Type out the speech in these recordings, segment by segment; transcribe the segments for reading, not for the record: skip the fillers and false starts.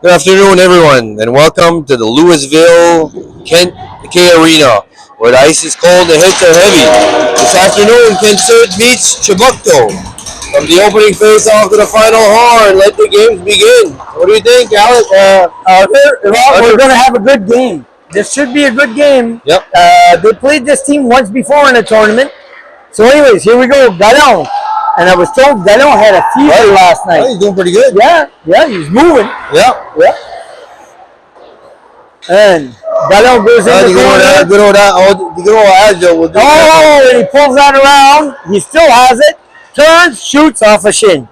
Good afternoon, everyone, and welcome to the Lewisville Kent K Arena, where the ice is cold and hits are heavy. This afternoon, Kent Surge meets Chebucto. From the opening face-off to the final horn, let the games begin. What do you think, Alex? We're going to have a good game. This should be a good game. Yep. They played this team once before in a tournament. So, anyways, here we go. Galon. And I was told Galon had a fever last night. Oh, he's doing pretty good. Yeah, he's moving. Yeah. And Galon goes in the corner. Good old Agile will do and he pulls that around. He still has it. Turns, shoots off a shin.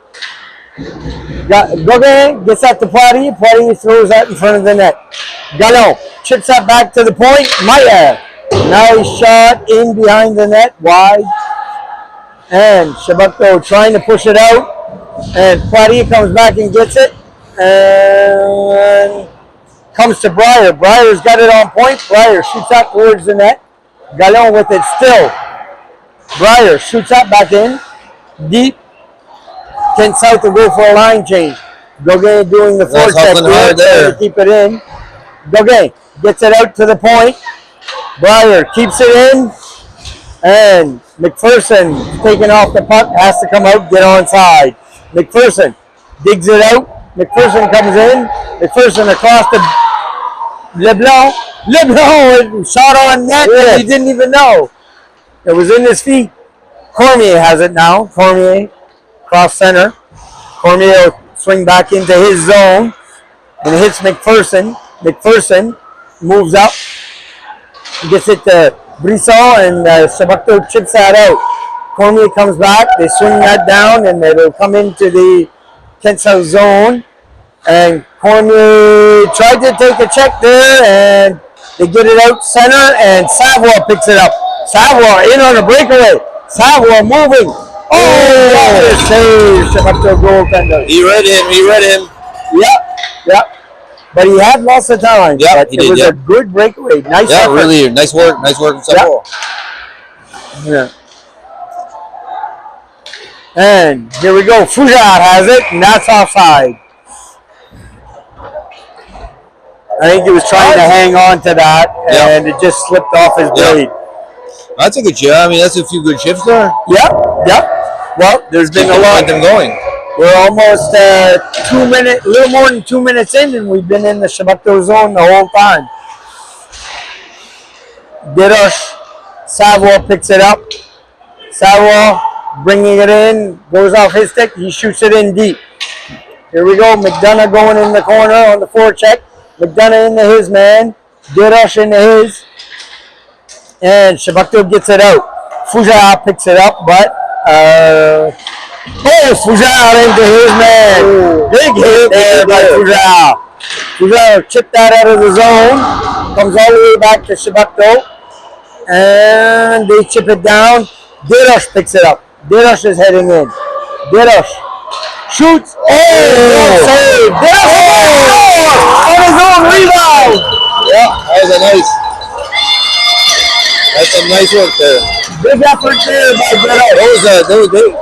Gauguin gets that to Poirier. Poirier throws that in front of the net. Galon chips that back to the point. Maya. Nice shot in behind the net. Wide. And Chebucto trying to push it out. And Poirier comes back and gets it. And comes to Breyer. Breyer's got it on point. Breyer shoots out towards the net. Galon with it still. Breyer shoots that back in. Deep. Kent South to go for a line change. Gauguin doing the forecheck there to keep it in. Gauguin gets it out to the point. Breyer keeps it in. And McPherson taking off the puck, has to come out, get onside. McPherson digs it out. McPherson comes in. McPherson across to LeBlanc. LeBlanc shot on net and he didn't even know. It was in his feet. Cormier has it now. Cormier cross center. Cormier will swing back into his zone and hits McPherson. McPherson moves up. Gets it to Brisson and Chebucto chips that out. Cormier comes back. They swing that down and it'll come into the Kent South zone. And Cormier tried to take a check there and they get it out center and Savoie picks it up. Savoie in on a breakaway. Savoie moving. That is saved. Chebucto goaltender. He read him. Yep. But he had lots of time. Yeah, it was a good breakaway. Nice effort. Really nice work. Nice work from Savoie. Yeah. And here we go. Fougeard has it, and that's offside. I think he was trying to hang on to that, and it just slipped off his blade. That's a good shift. I mean, that's a few good shifts there. Yep. Well, there's been a lot. Them going. We're almost a little more than 2 minutes in, and we've been in the Chebucto zone the whole time. Didosh, Savoie picks it up. Savoie bringing it in, goes off his stick, he shoots it in deep. Here we go, McDonough going in the corner on the forecheck. McDonough into his man, Didosh into his, and Chebucto gets it out. Fougeard picks it up, but Fougeard into his man. Big hit there by Fougeard. Fougeard chipped that out of the zone. Comes all the way back to Chebucto. And they chip it down. Didosh picks it up. Didosh is heading in. Didosh shoots. Save. Didosh on his own rebound. Yeah, that's a nice work there. Big effort there by Didosh.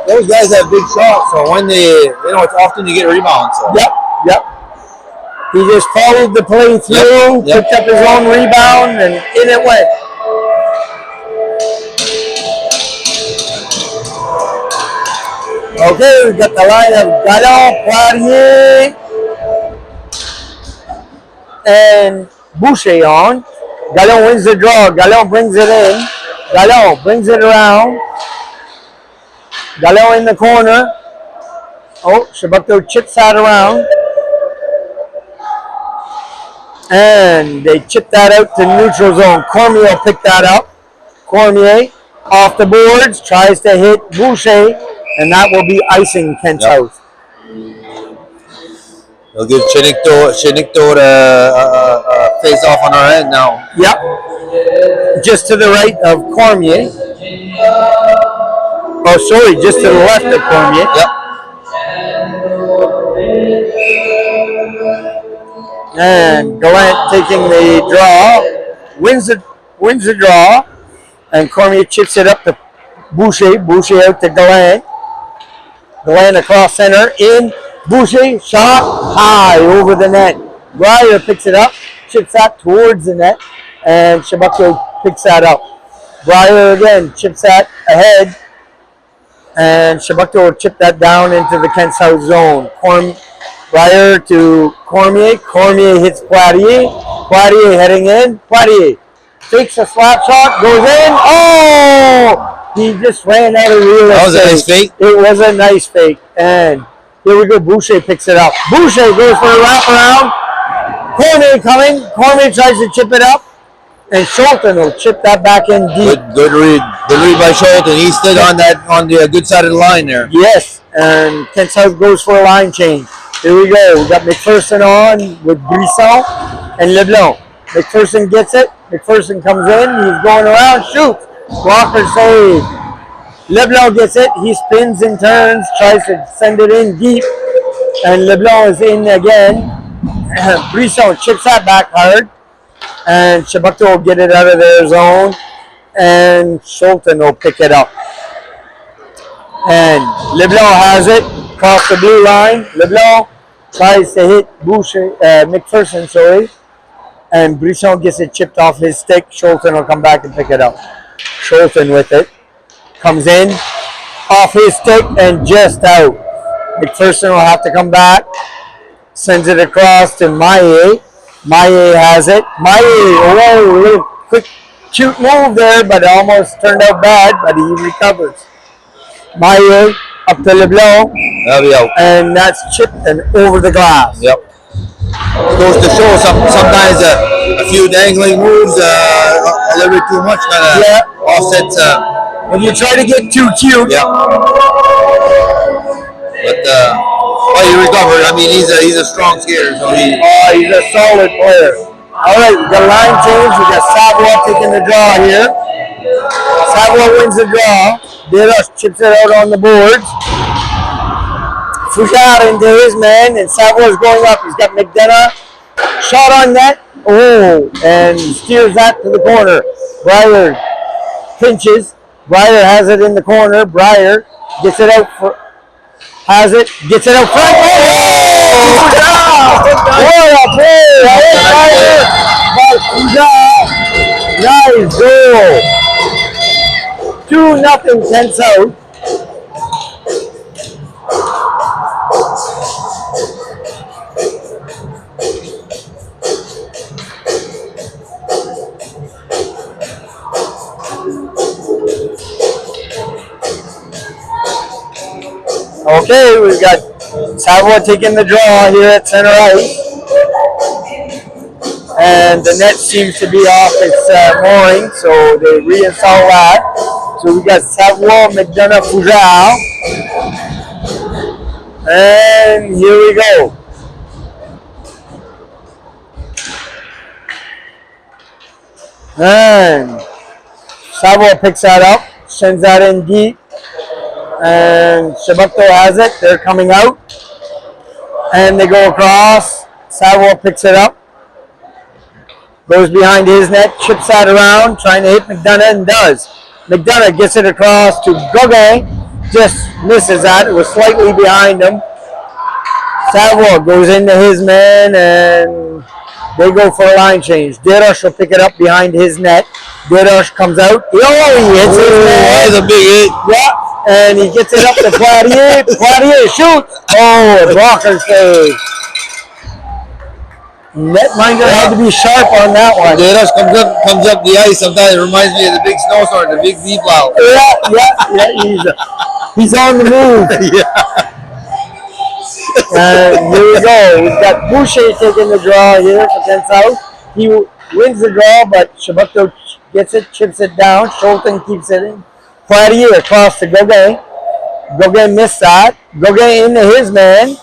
Those guys have big shots, so when it's often you get rebounds. So. Yep. He just followed the play through, picked up his own rebound, and in it went. Okay, we've got the line of Galon, Poirier, and Boucher on. Galon wins the draw. Galon brings it in. Galon brings it around. Galon in the corner. Chebucto chips that around. And they chip that out to neutral zone. Cormier picked that up. Cormier off the boards, tries to hit Boucher, and that will be icing Kent South. They'll give Chebucto a face off on our end now. Yep. Just to the right of Cormier. Just to the left of Cormier. Yep. And Gallant taking the draw, wins the draw, and Cormier chips it up to Boucher. Boucher out to Gallant. Gallant across center in. Boucher shot high over the net. Breyer picks it up, chips that towards the net, and Chebucto picks that up. Breyer again chips that ahead, and Chebucto will chip that down into the Kent South zone. Breyer to Cormier. Cormier hits Poirier. Poirier heading in. Poirier takes a slap shot, goes in. Oh! He just ran out of real estate. That was a nice fake. It was a nice fake. And here we go. Boucher picks it up. Boucher goes for a wraparound. Cormier coming. Cormier tries to chip it up. And Schulten will chip that back in deep. Good read. Good read by Schulten. He stood on the good side of the line there. Yes. And Kent South goes for a line change. Here we go. We got McPherson on with Brisson and LeBlanc. McPherson gets it. McPherson comes in. He's going around. Shoots. Blocker save. LeBlanc gets it. He spins and turns. Tries to send it in deep. And LeBlanc is in again. Brisson chips that back hard. And Chebucto will get it out of their zone. And Schulten will pick it up. And LeBlanc has it. Across the blue line. LeBlanc tries to hit McPherson, sorry. And Brisson gets it chipped off his stick. Schulten will come back and pick it up. Schulten with it. Comes in. Off his stick and just out. McPherson will have to come back. Sends it across to Maillet. Maillet has it. Maillet, whoa, little quick cute move there, but it almost turned out bad, but he recovers. Maillet up to LeBlanc. That'll be out. And that's chipped and over the glass. Yep. It goes to show sometimes a few dangling moves, a little bit too much, kind of offsets. When you try to get too cute. Yeah. But he recovered. I mean, he's a strong skater, so he's a solid player. All right, we got a line change. We got Savoie taking the draw here. Savoie wins the draw. Deros chips it out on the boards. Fouchard into his man, and Savoie's going up. He's got McDonough. Shot on net. Oh, and steers that to the corner. Breyer pinches. Breyer has it in the corner. Breyer gets it out for. Has it. Gets it out front. Oh! What a play! By Fouchard. Nice goal. 2-0 Kent South. Okay, we've got Savoie taking the draw here at center ice. And the net seems to be off its mooring, so they reinstall that. So we got Savoie, McDonough, Fouchard. And here we go. And Savoie picks that up, sends that in deep. And Chebucto has it. They're coming out. And they go across. Savoie picks it up. Goes behind his net. Chips that around. Trying to hit McDonough and does. McDonough gets it across to Gauguin. Just misses that. It was slightly behind him. Savoie goes into his man and they go for a line change. Deros will pick it up behind his net. Deros comes out. Oh, he hits his man. That's a big hit. Yeah. And he gets it up to Poirier. Poirier shoots. Oh, a blocker save. Netminder had to be sharp on that one. Deros comes up the ice. Sometimes it reminds me of the big snowstorm, the big deep plow. Yeah. He's on the move. Yeah. And here we go. We've got Boucher taking the draw here for Kent South. He wins the draw, but Chebucto gets it, chips it down. Schulten keeps it in. Poirier across to Gauguin. Gauguin missed that. Gauguin into his man.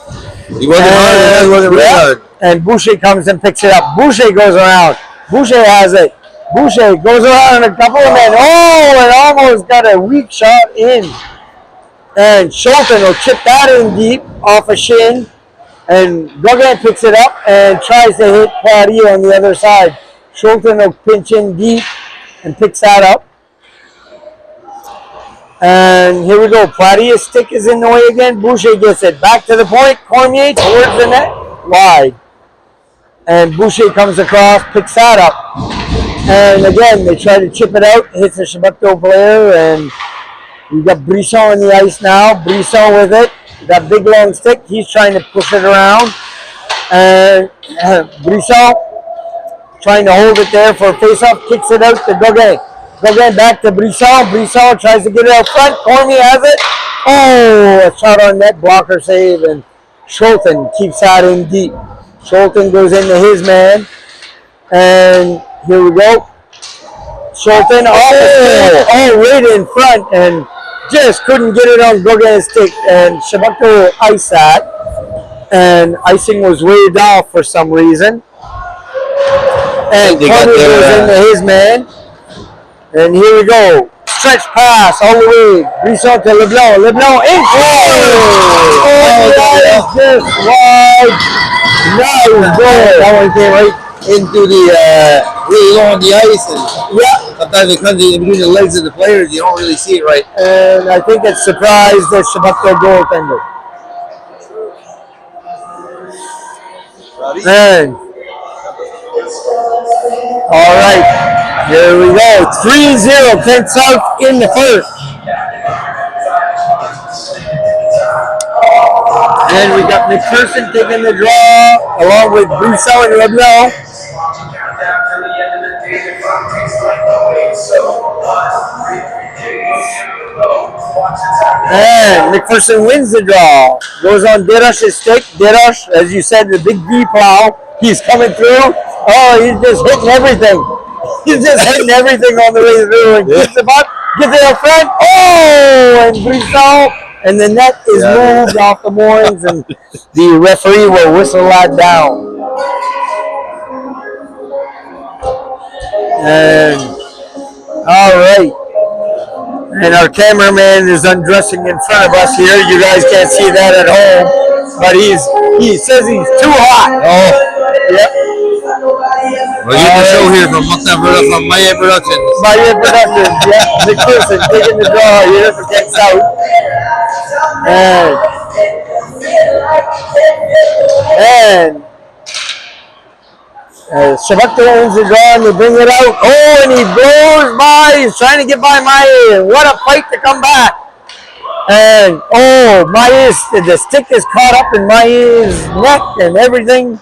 He wasn't hard. He wasn't really hard. And Boucher comes and picks it up. Boucher goes around. Boucher has it. Boucher goes around a couple of men. Oh, and almost got a weak shot in. And Schulten will chip that in deep off a shin. And Gauguin picks it up and tries to hit Poirier on the other side. Schulten will pinch in deep and picks that up. And here we go. Poirier's stick is in the way again. Boucher gets it back to the point. Cormier towards the net. Wide. And Boucher comes across, picks that up. And again, they try to chip it out, hits the Chebucto player, and we got Brisson on the ice now. Brisson with it. That big long stick, he's trying to push it around. And Brisson trying to hold it there for a face-off, kicks it out to Gauguin. Gauguin back to Brisson. Brisson tries to get it out front. Cormier has it. Oh, a shot on net, blocker save, and Scholten keeps that in deep. Scholten goes into his man. And here we go. Scholten right in front and just couldn't get it on Gauguin's stick. And Chebucto iced that. And icing was waved off for some reason. And Cormier goes into his man. And here we go. Stretch pass all the way. Brisson to Leblanc. Leblanc in. That is just wide. Nice goal. That one came right into the really low on the ice, and sometimes it comes in between the legs of the players. You don't really see it right. And I think it surprised the Chebucto goaltender. And all right, here we go. 3-0 Kent South in the first. And we got McPherson taking the draw along with Brisson and Leblanc. And McPherson wins the draw. Goes on Deroche's stick. Deroche, as you said, the big V plow. He's coming through. Oh, he's just hitting everything. He's just hitting everything on the way through. And keeps the puck, gets it up front. Oh, and Brisson. And the net is moved off the moorings, and the referee will whistle that down. And all right. And our cameraman is undressing in front of us here. You guys can't see that at home, but he says he's too hot. Oh, yep. We're getting the show here from Maya Productions. Maya Productions, yeah. McPherson taking the draw here for Kent South. And Chebucto owns the draw and they bring it out. Oh, and he blows by. He's trying to get by Maya. What a fight to come back. And Maya's, the stick is caught up in Maya's neck and everything.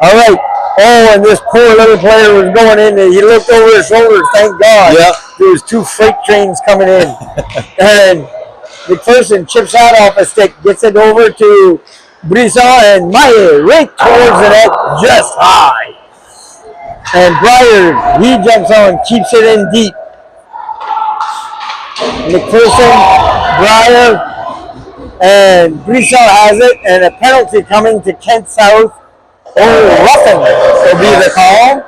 All right. Oh, and this poor little player was going in and he looked over his shoulder. Thank God. Yeah. There was 2 freight trains coming in. And McPherson chips that off a stick, gets it over to Brisson and Maya right towards the net, just high. And Breyer, he jumps on, keeps it in deep. McPherson, Breyer, and Brisson has it, and a penalty coming to Kent South. Roughing will be the call,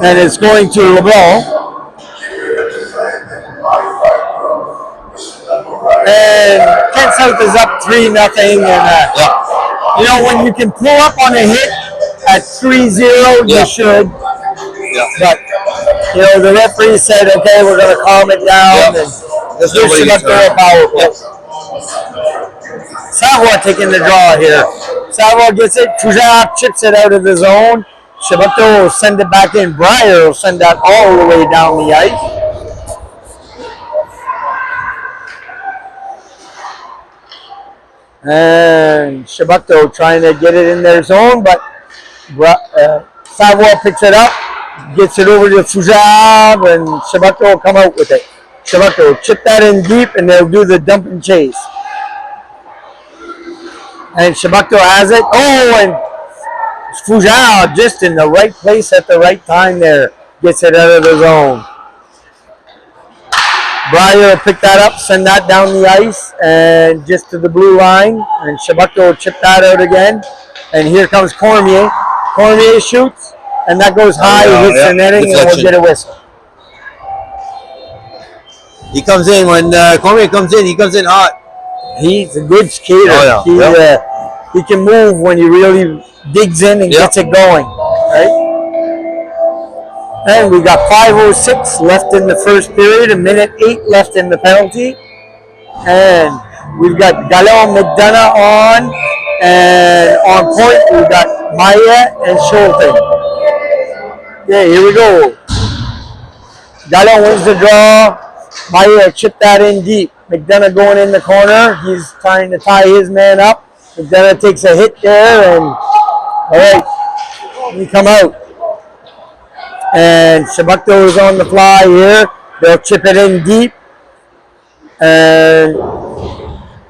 and it's going to LeBlanc. And Kent South is up 3-0, and you know, when you can pull up on a hit at 3-0, you should. But you know, the referee said, okay, we're going to calm it down, and give Chebucto a power play. Savoie taking the draw here. Savoie gets it. Fougère chips it out of the zone. Chebucto will send it back in. Breyer will send that all the way down the ice. And Chebucto trying to get it in their zone, but Savoie picks it up, gets it over to Fougère, and Chebucto will come out with it. Chebucto will chip that in deep, and they'll do the dump and chase. And Chebucto has it. Oh, and Fougère just in the right place at the right time there. Gets it out of the zone. Breyer will pick that up, send that down the ice, and just to the blue line. And Chebucto will chip that out again. And here comes Cormier. Cormier shoots, and that goes high, hits the netting, and we'll get a whistle. He comes in, when Cormier comes in, he comes in hot. He's a good skater. He can move when he really digs in and gets it going. Right? And we got 5:06 left in the first period, 1:08 left in the penalty. And we've got Gallon McDonough on. And on point, we've got Maya and Schulten. Okay, here we go. Gallon wins the draw. Maya chipped that in deep. McDonough going in the corner. He's trying to tie his man up. McDonough takes a hit there, and all right, we come out. And Chebucto is on the fly here. They'll chip it in deep, and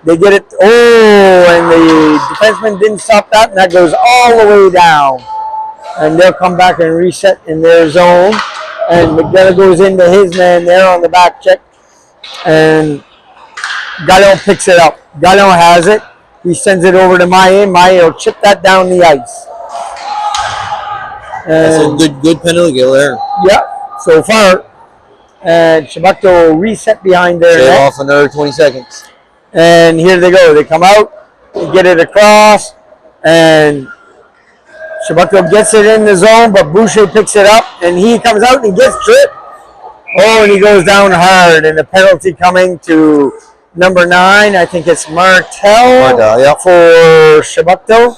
they get it. Oh, and the defenseman didn't stop that, and that goes all the way down. And they'll come back and reset in their zone. And McDonough goes into his man there on the back check, and Gallon picks it up. Gallon has it. He sends it over to Maya. Maya will chip that down the ice. And That's a good penalty kill there. yeah, so far. And Chebucto will reset behind their Shave net. off another 20 seconds. And here they go. They come out, they get it across, and Chebucto gets it in the zone, but Boucher picks it up, and he comes out and he gets tripped. Oh, and he goes down hard, and the penalty coming to number 9. I think it's Martel Yep. for Chebucto.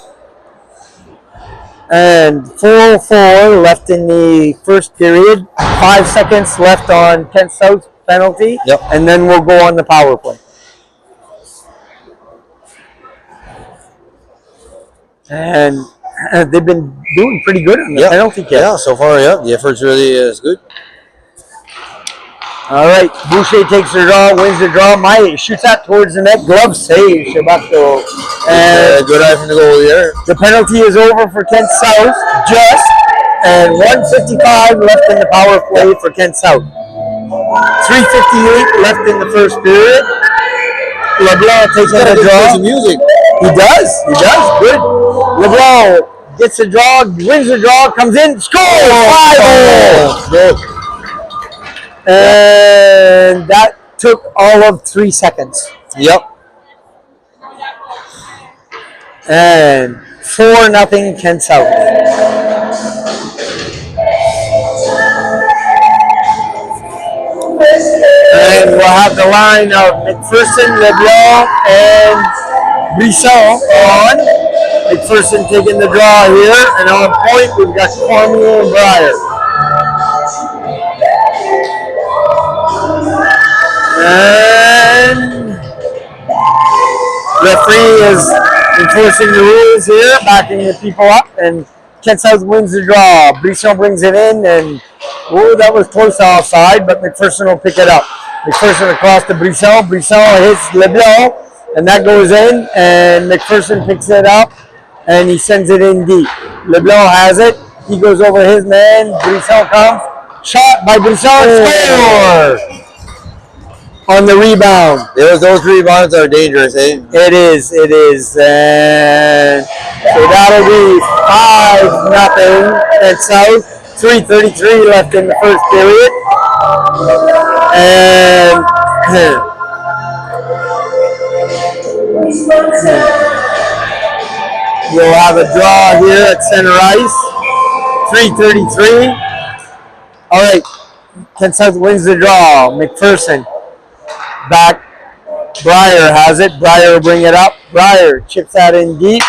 And 4:04 left in the first period. 5 seconds left on Kent South's penalty, Yep. and then we'll go on the power play. And they've been doing pretty good on the penalty kick. Yeah, so far, yeah. The effort's really is good. All right, Boucher takes the draw, wins the draw. Maya shoots that towards the net. Glove save, Chebucto. And Good eye from the goalie there. the penalty is over for Kent South, just. And 1:55 left in the power play for Kent South. 3:58 left in the first period. LeBlanc takes on the draw. Some music. He does. Good. LeBlanc gets the draw, wins the draw, comes in, scores! 5-0. Good. And that took all of 3 seconds. Yep. And 4-0 Kent South. And we'll have the line of McPherson, LeBlanc, and Brisson on. McPherson taking the draw here, and on point we've got Cormier and Breyer. And referee is enforcing the rules here, backing the people up, and Kent South wins the draw. Brisson brings it in, and oh, that was close to offside, but McPherson will pick it up. McPherson across to Brisson. Brisson hits LeBlanc, and that goes in, and McPherson picks it up, and he sends it in deep. LeBlanc has it. He goes over his man. Brisson comes. Shot by Brisson. Score! On the rebound. Those rebounds are dangerous, eh? It is. And so that'll be 5-0 at South. 3:33 left in the first period. And you'll have a draw here at center ice. 3:33. All right. Kent South wins the draw. McPherson back. Breyer has it. Breyer will bring it up. Breyer chips that in deep.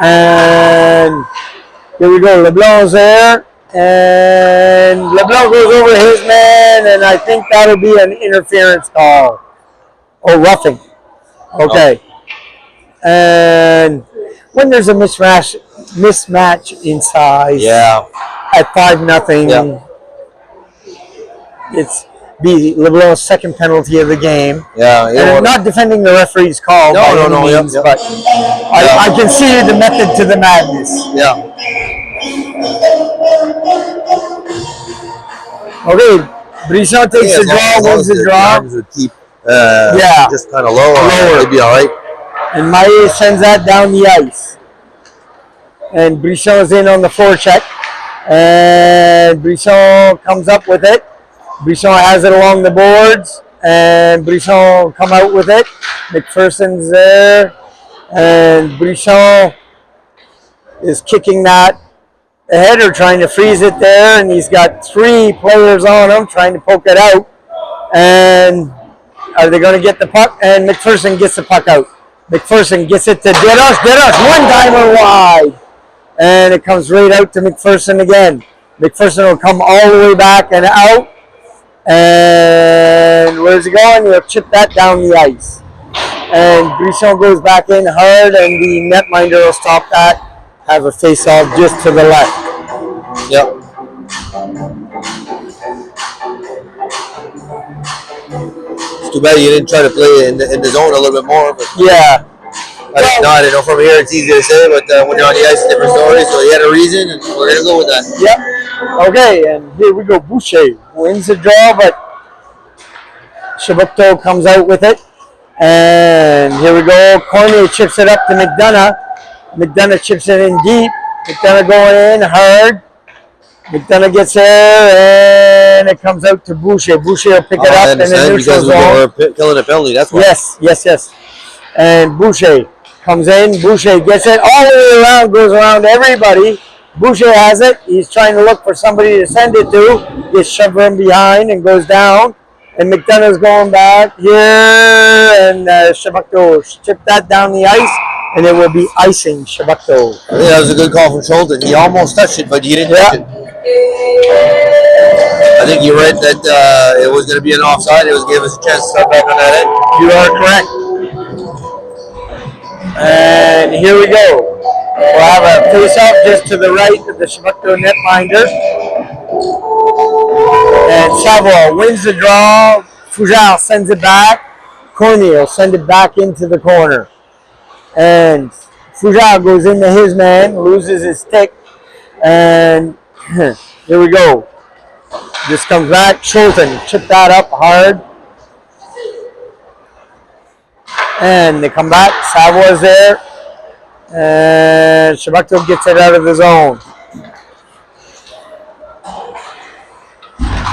And here we go. LeBlanc's there. And LeBlanc goes over his man. And I think that'll be an interference call. Or roughing. Okay. And when there's a mismatch in size at 5-0, it's be LeBlanc's second penalty of the game. Yeah, And I'm not defending the referee's call by any means, but I can see the method to the madness. Yeah. Okay, Brisson takes the draw, wins the draw. Would keep, just kind of lower. It'd be all right. And Maillet sends that down the ice. And Brisson's in on the forecheck. And Brisson comes up with it. Brisson has it along the boards. And Brisson come out with it. McPherson's there. And Brisson is kicking that ahead or trying to freeze it there. And he's got 3 players on him trying to poke it out. And are they going to get the puck? And McPherson gets the puck out. McPherson gets it to Dedos. Dedos, one-timer wide. and it comes right out to McPherson again. McPherson will come all the way back and out. And where's he going? He'll chip that down the ice. And Brisson goes back in hard, and the netminder will stop that. Have a face-off just to the left. Yep. It's too bad you didn't try to play in the zone a little bit more. But Yeah. I don't know. From here, it's easy to say, but when you're on the ice, it's a different story. So he had a reason, and we're gonna go with that. Yep. Okay, and here we go. Boucher wins the draw, but Chebucto comes out with it. And here we go. Cormier chips it up to McDonough. McDonough chips it in deep. McDonough going in hard. McDonough gets there, and it comes out to Boucher. Boucher will pick it up in the neutral zone. We're killing a penalty. That's why. Yes. And Boucher comes in. Boucher gets it all the way around, goes around everybody. Boucher has it. He's trying to look for somebody to send it to. Gets shoved from behind and goes down. And McDonough's going back here, and Chebucto chipped that down the ice, and it will be icing Chebucto. I think that was a good call from Schulten. He almost touched it, but he didn't touch it. I think you read that it was going to be an offside. It was give us a chance to start back on that end. You are correct. And here we go. We'll have a face-off just to the right of the Chebucto netminder. And Savoie wins the draw. Fougère sends it back. Cormier sends it back into the corner. And Fougère goes into his man, loses his stick. And here we go. This comes back. Schulten chip that up hard. And they come back. Savoie's there. And Chebucto gets it out of the zone.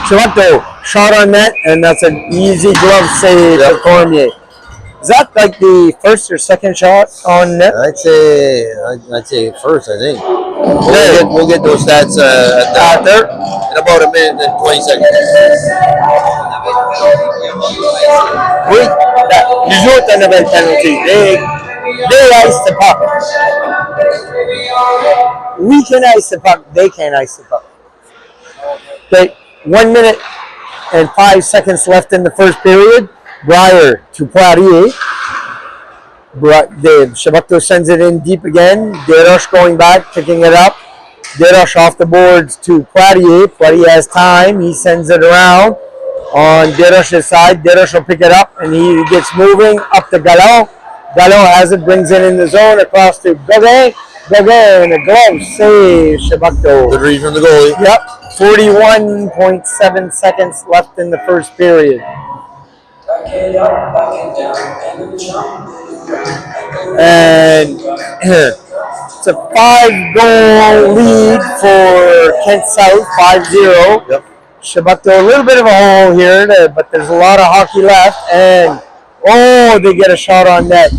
Chebucto shot on net, and that's an easy glove save for Cormier. Is that like the first or second shot on net? I'd say first. I think we'll get those stats after in about a minute and 20 seconds. Oui, les autres en avaient le penalty. They ice the puck. We can ice the puck. They can't ice the puck. Okay, 1 minute and 5 seconds left in the first period. Breyer to Poirier. Chebucto sends it in deep again. Desroches going back, picking it up. Desroches off the boards to Poirier. Poirier has time. He sends it around on Desroches' side. Desroches will pick it up, and he gets moving up to Gallon. Gallon has it, brings it in the zone across to Gauguin. Gauguin and a glove save Chebucto. Good read from the goalie. Yep. 41.7 seconds left in the first period. And it's a 5-goal lead for Kent South, 5-0. Yep. Chebucto, a little bit of a hole here, but there's a lot of hockey left. And, they get a shot on net.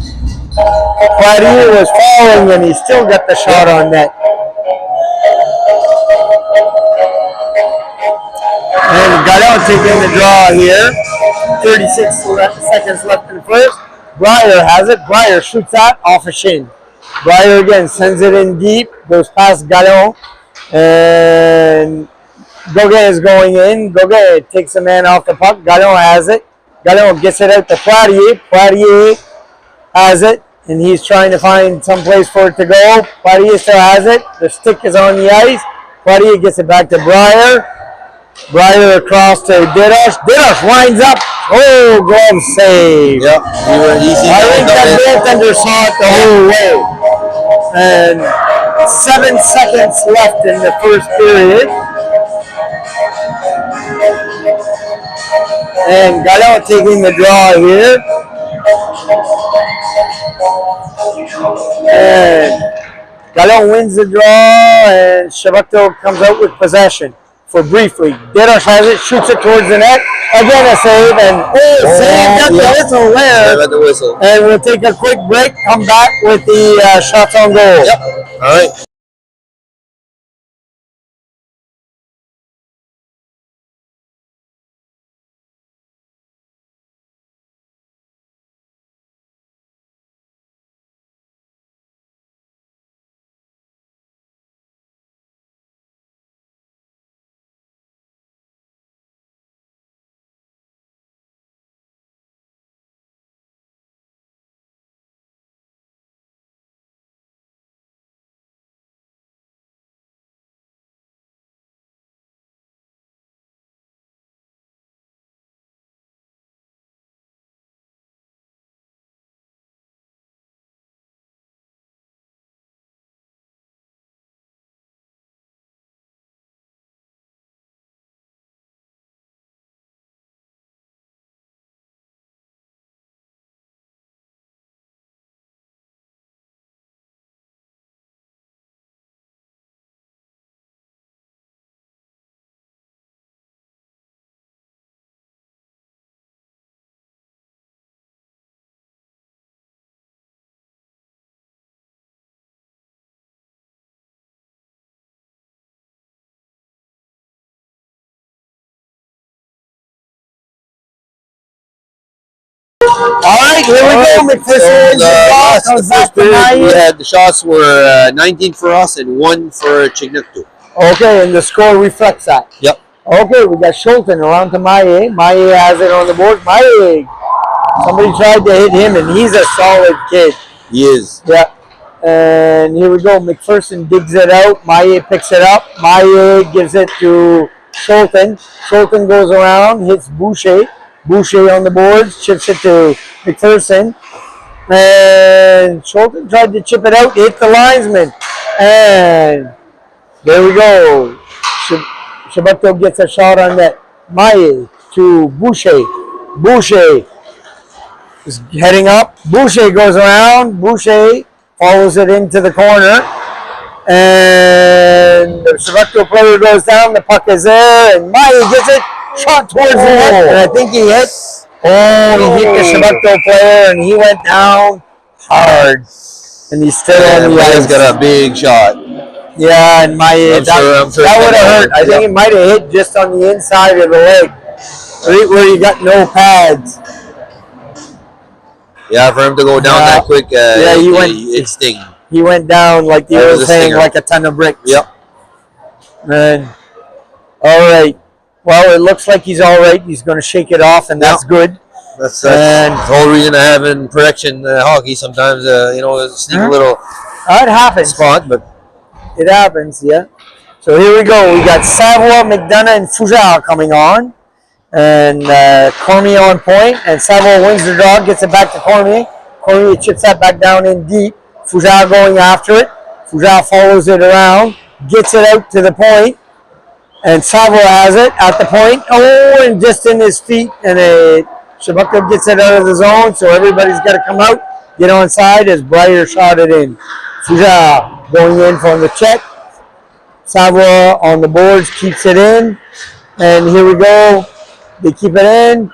Poirier was falling, and he still got the shot on net. And Gallon taking the draw here. 36 seconds left in the first. Breyer has it. Breyer shoots that off a shin. Breyer again sends it in deep. Goes past Gallon. And Gauguin is going in. Gauguin takes a man off the puck. Gallon has it. Gallon gets it out to Poirier. Poirier has it. And he's trying to find some place for it to go. Poirier still has it. The stick is on the ice. Poirier gets it back to Breyer. Breyer across to Desroches. Desroches winds up. Glove save. Yep. I think that goaltender saw it the whole way. And 7 seconds left in the first period. And Gallon taking the draw here. And Gallon wins the draw, and Chebucto comes out with possession. For briefly, Desroches has it, shoots it towards the net. Again a save, and save, got the whistle there. Got the whistle. And we'll take a quick break, come back with the shots on goal. Yep. All right. All right, here we go. McPherson wins the draw. Comes The back first to period, we Maye. had the shots were 19 for us and 1 for Chebucto. Okay, and the score reflects that. Yep. Okay, we got Schulten around to Maye. Maye has it on the board. Maye. Somebody tried to hit him, and he's a solid kid. He is. Yeah. And here we go. McPherson digs it out. Maye picks it up. Maye gives it to Schulten. Schulten goes around, hits Boucher. Boucher on the boards, chips it to McPherson. And Schulten tried to chip it out, hit the linesman. And there we go. Chebucto gets a shot on that. Maye to Boucher. Boucher is heading up. Boucher goes around. Boucher follows it into the corner. And the Chebucto player goes down. The puck is there. And Maye gets it. Shot towards the net. And I think he hit. Oh, he hit the Chebucto player. And he went down hard. And he's still on the ice. He's got a big shot. Yeah, and Maye, I'm sure that would have hurt. I think it might have hit just on the inside of the leg, right where you got no pads. Yeah, for him to go down that quick, it sting. He went down like the old saying, like a ton of bricks. Yep. And all right. Well, it looks like he's all right. He's going to shake it off, and that's good. That's the whole reason I have in protection hockey. Sometimes, sneak a little it happens. Spot, but it happens, yeah. So here we go. We got Savoie, McDonough, and Fougère coming on. And Cormier on point. And Savoie wins the draw, gets it back to Cormier. Cormier chips that back down in deep. Fougère going after it. Fougère follows it around, gets it out to the point. And Savoie has it at the point. Oh, and just in his feet. And Chebucto gets it out of the zone, so everybody's got to come out, get on side as Breyer shot it in. Fougère going in from the check. Savoie on the boards, keeps it in. And here we go. They keep it in.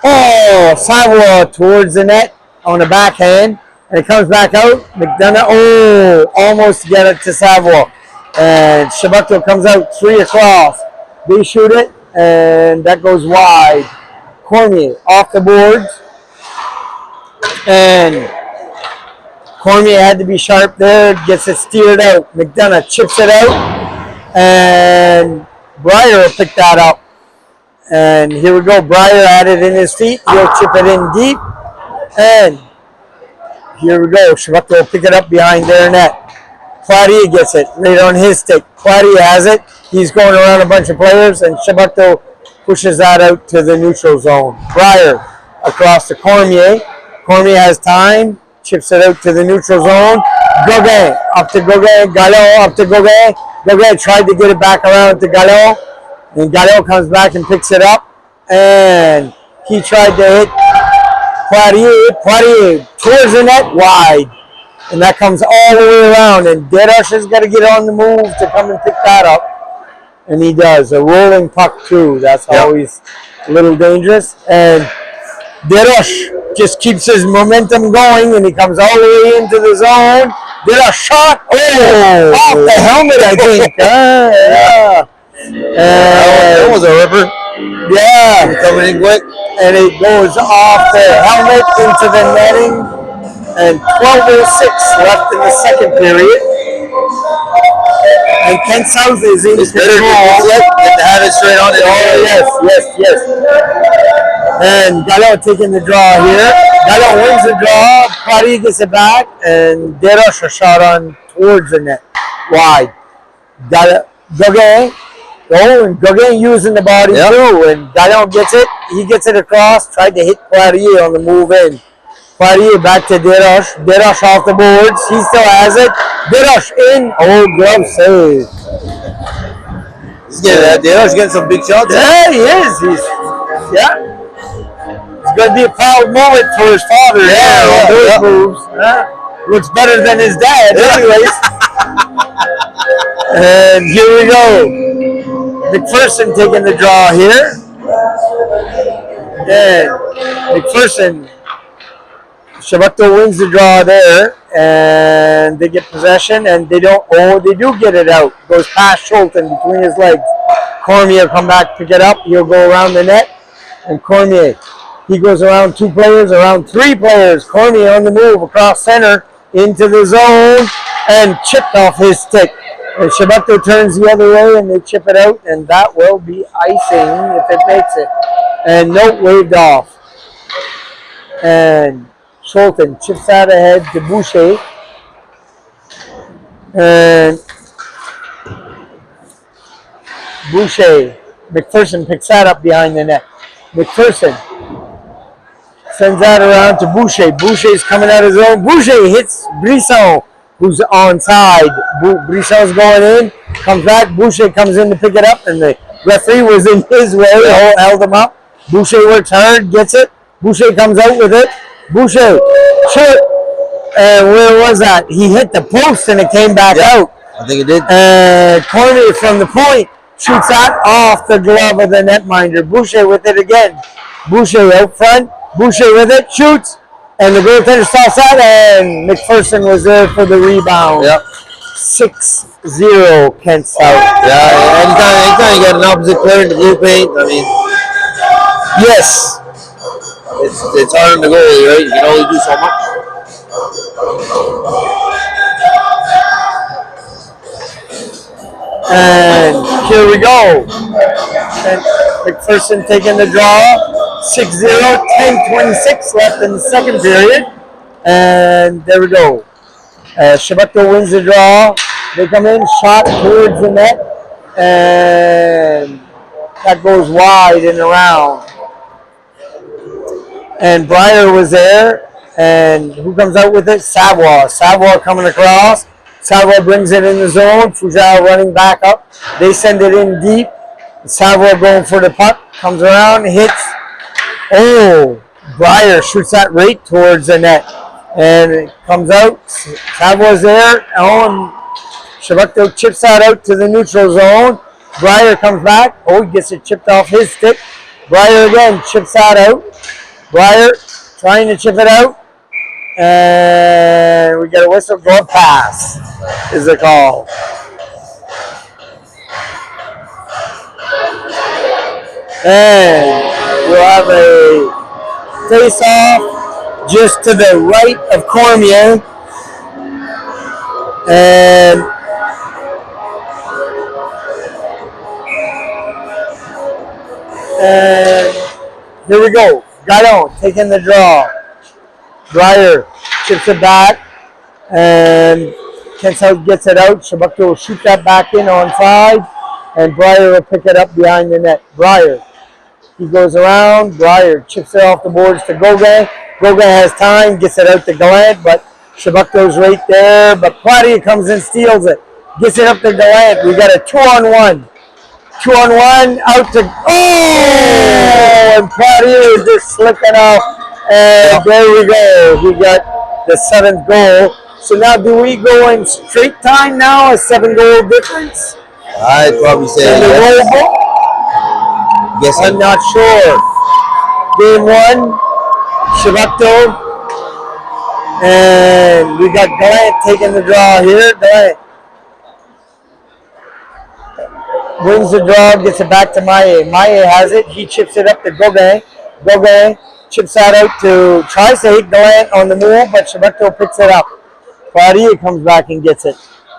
Oh, Savoie towards the net on the backhand. And it comes back out. McDonough, almost to get it to Savoie. And Chebucto comes out 3 across. They shoot it, and that goes wide. Cormier off the boards. And Cormier had to be sharp there, gets it steered out. McDonough chips it out, and Breyer will pick that up. And here we go. Breyer had it in his feet. He'll chip it in deep. And here we go. Chebucto will pick it up behind their net. Claudia gets it right on his stick. Claudia has it. He's going around a bunch of players, and Chebucto pushes that out to the neutral zone. Breyer across to Cormier. Cormier has time. Chips it out to the neutral zone. Gauguin up to Gauguin. Gallo up to Gauguin. Gauguin tried to get it back around to Gallo. And Gallo comes back and picks it up. And he tried to hit Poirier. Poirier towards the net wide. And that comes all the way around. And Dedosh has got to get on the move to come and pick that up. And he does. A rolling puck, too. That's always a little dangerous. And Dedosh just keeps his momentum going. And he comes all the way into the zone. Dedosh shot. Oh, off the helmet, I think. Yeah. That was a ripper. Yeah. Coming in quick. And it goes off the helmet into the netting. And 12:06 left in the second period. And Kent South is in control. Get to have it straight on it. Oh, yes. And Gallo taking the draw here. Gallo wins the draw. Claudia gets it back. And Deroche a shot on towards the net. Wide. Gauguin. Oh, and Gauguin using the body too. And Gallo gets it. He gets it across. Tried to hit Claudia on the move in. Poirier back to Deroche. Deroche off the boards. He still has it. Deroche in. Oh, glove save. Deroche getting some big shots. Yeah, he is. It's going to be a proud moment for his father. On those moves. Looks better than his dad, anyways. And here we go. McPherson taking the draw here. And McPherson. Chebucto wins the draw there, and they get possession, and they don't. Oh, they do get it out. Goes past Schulten between his legs. Cormier come back, pick it up. He'll go around the net, and Cormier He goes around 2 players, around 3 players. Cormier on the move across center into the zone and chipped off his stick. And Chebucto turns the other way and they chip it out, and that will be icing if it makes it. And note waved off. And Schulten chips that ahead to Boucher. And Boucher, McPherson picks that up behind the net. McPherson sends that around to Boucher. Boucher's coming out of his own. Boucher hits Brisson, who's onside. Brisson's going in, comes back. Boucher comes in to pick it up, and the referee was in his way, held him up. Boucher works hard, gets it. Boucher comes out with it. Boucher, shoot. And where was that? He hit the post and it came back out. I think it did. And Cormier from the point shoots that off the glove of the netminder. Boucher with it again. Boucher out front. Boucher with it, shoots, and the goaltender stops that, and McPherson was there for the rebound. Yep. 6-0 Kent South. Yeah, anytime you got an opposite player in the blue paint, I mean, yes, it's hard on the goalie, right? You can only do so much. And here we go. And McPherson taking the draw. 6-0, 10:26 left in the second period. And there we go. Chebucto wins the draw. They come in, shot towards the net. And that goes wide and around. And Breyer was there. And who comes out with it? Savoie. Savoie coming across. Savoie brings it in the zone. Fougere running back up. They send it in deep. Savoie going for the puck. Comes around, hits. Oh, Breyer shoots that right towards the net. And it comes out. Savoie's there. Oh, and Chebucto chips that out to the neutral zone. Breyer comes back. Oh, he gets it chipped off his stick. Breyer again chips that out. Breyer trying to chip it out. And we get a whistle. Go pass is the call. And we'll have a face-off just to the right of Cormier. And here we go. Gallon taking the draw. Breyer chips it back. And Kent South gets it out. Chebucto will shoot that back in onside. And Breyer will pick it up behind the net. Breyer. He goes around. Breyer chips it off the boards to Gauguin. Gauguin has time, gets it out to Gallant, but Chebucto's right there. But Poitier comes and steals it. Gets it up to Gallant. We got a 2-on-1. 2-on-1 out to. Oh! And Poitier is just slipping off. And there we go. We got the 7th goal. So now do we go in straight time now? A 7-goal difference? I'd probably say yes. I'm not sure. Game 1, Chebucto. And we got Gallant taking the draw here. Gallant wins the draw, gets it back to Maillet. Maillet has it. He chips it up to Gauguin. Gauguin chips that out to, tries to hit Gallant on the move, but Chebucto picks it up. Poitier comes back and gets it.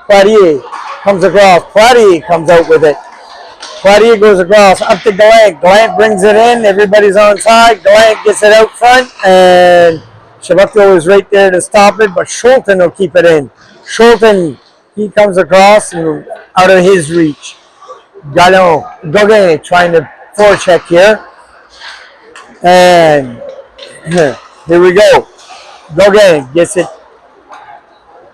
Poitier comes across. Poitier comes out with it. Poitier goes across up to Gallant. Gallant brings it in. Everybody's on side. Gallant gets it out front, and Chebucto is right there to stop it, but Schulten will keep it in. Schulten, he comes across and out of his reach. Gauguin trying to forecheck here. And here we go. Gauguin gets it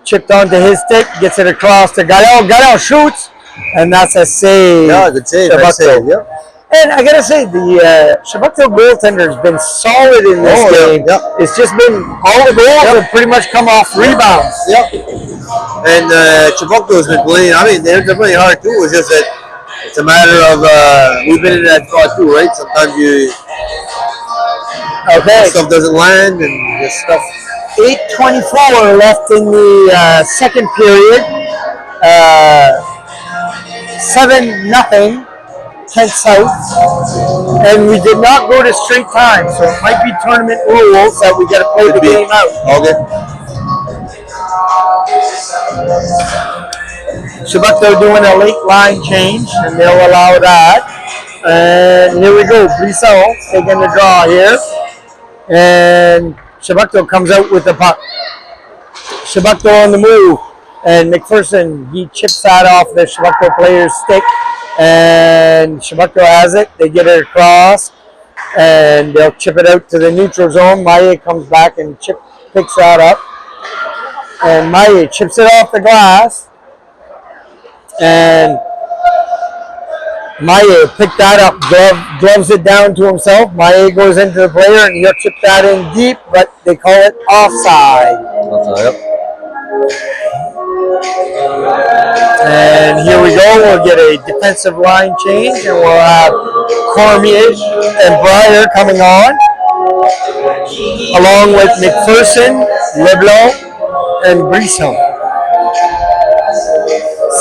chipped onto his stick, gets it across to Gallon. Gallon shoots, and that's a save. Yeah, good save. Nice save. Yep. And I gotta say, the Chebucto goaltender has been solid in this game. Yep. It's just been all the goals have pretty much come off rebounds. Yep. And Chebucto's been playing. I mean, they're playing hard too. It's just that it's a matter of we've been in that spot too, right? Sometimes stuff doesn't land and this stuff. 8:24 left in the second period. 7-0 Kent South, and we did not go to straight time, so it might be tournament rules that we got to play the game out. Okay. Chebucto doing a late line change, and they'll allow that. And here we go, Brisson taking the draw here, and Chebucto comes out with the puck. Chebucto on the move, and McPherson, he chips that off the Chebucto player's stick, and Chebucto has it. They get it across, and they'll chip it out to the neutral zone. Maye comes back and picks that up, and Maye chips it off the glass, and Maye picked that up, gloves it down to himself. Maye goes into the player, and he'll chip that in deep, but they call it offside. And here we go. We'll get a defensive line change, and we'll have Cormier and Breyer coming on, along with McPherson, Leblanc, and Brisson.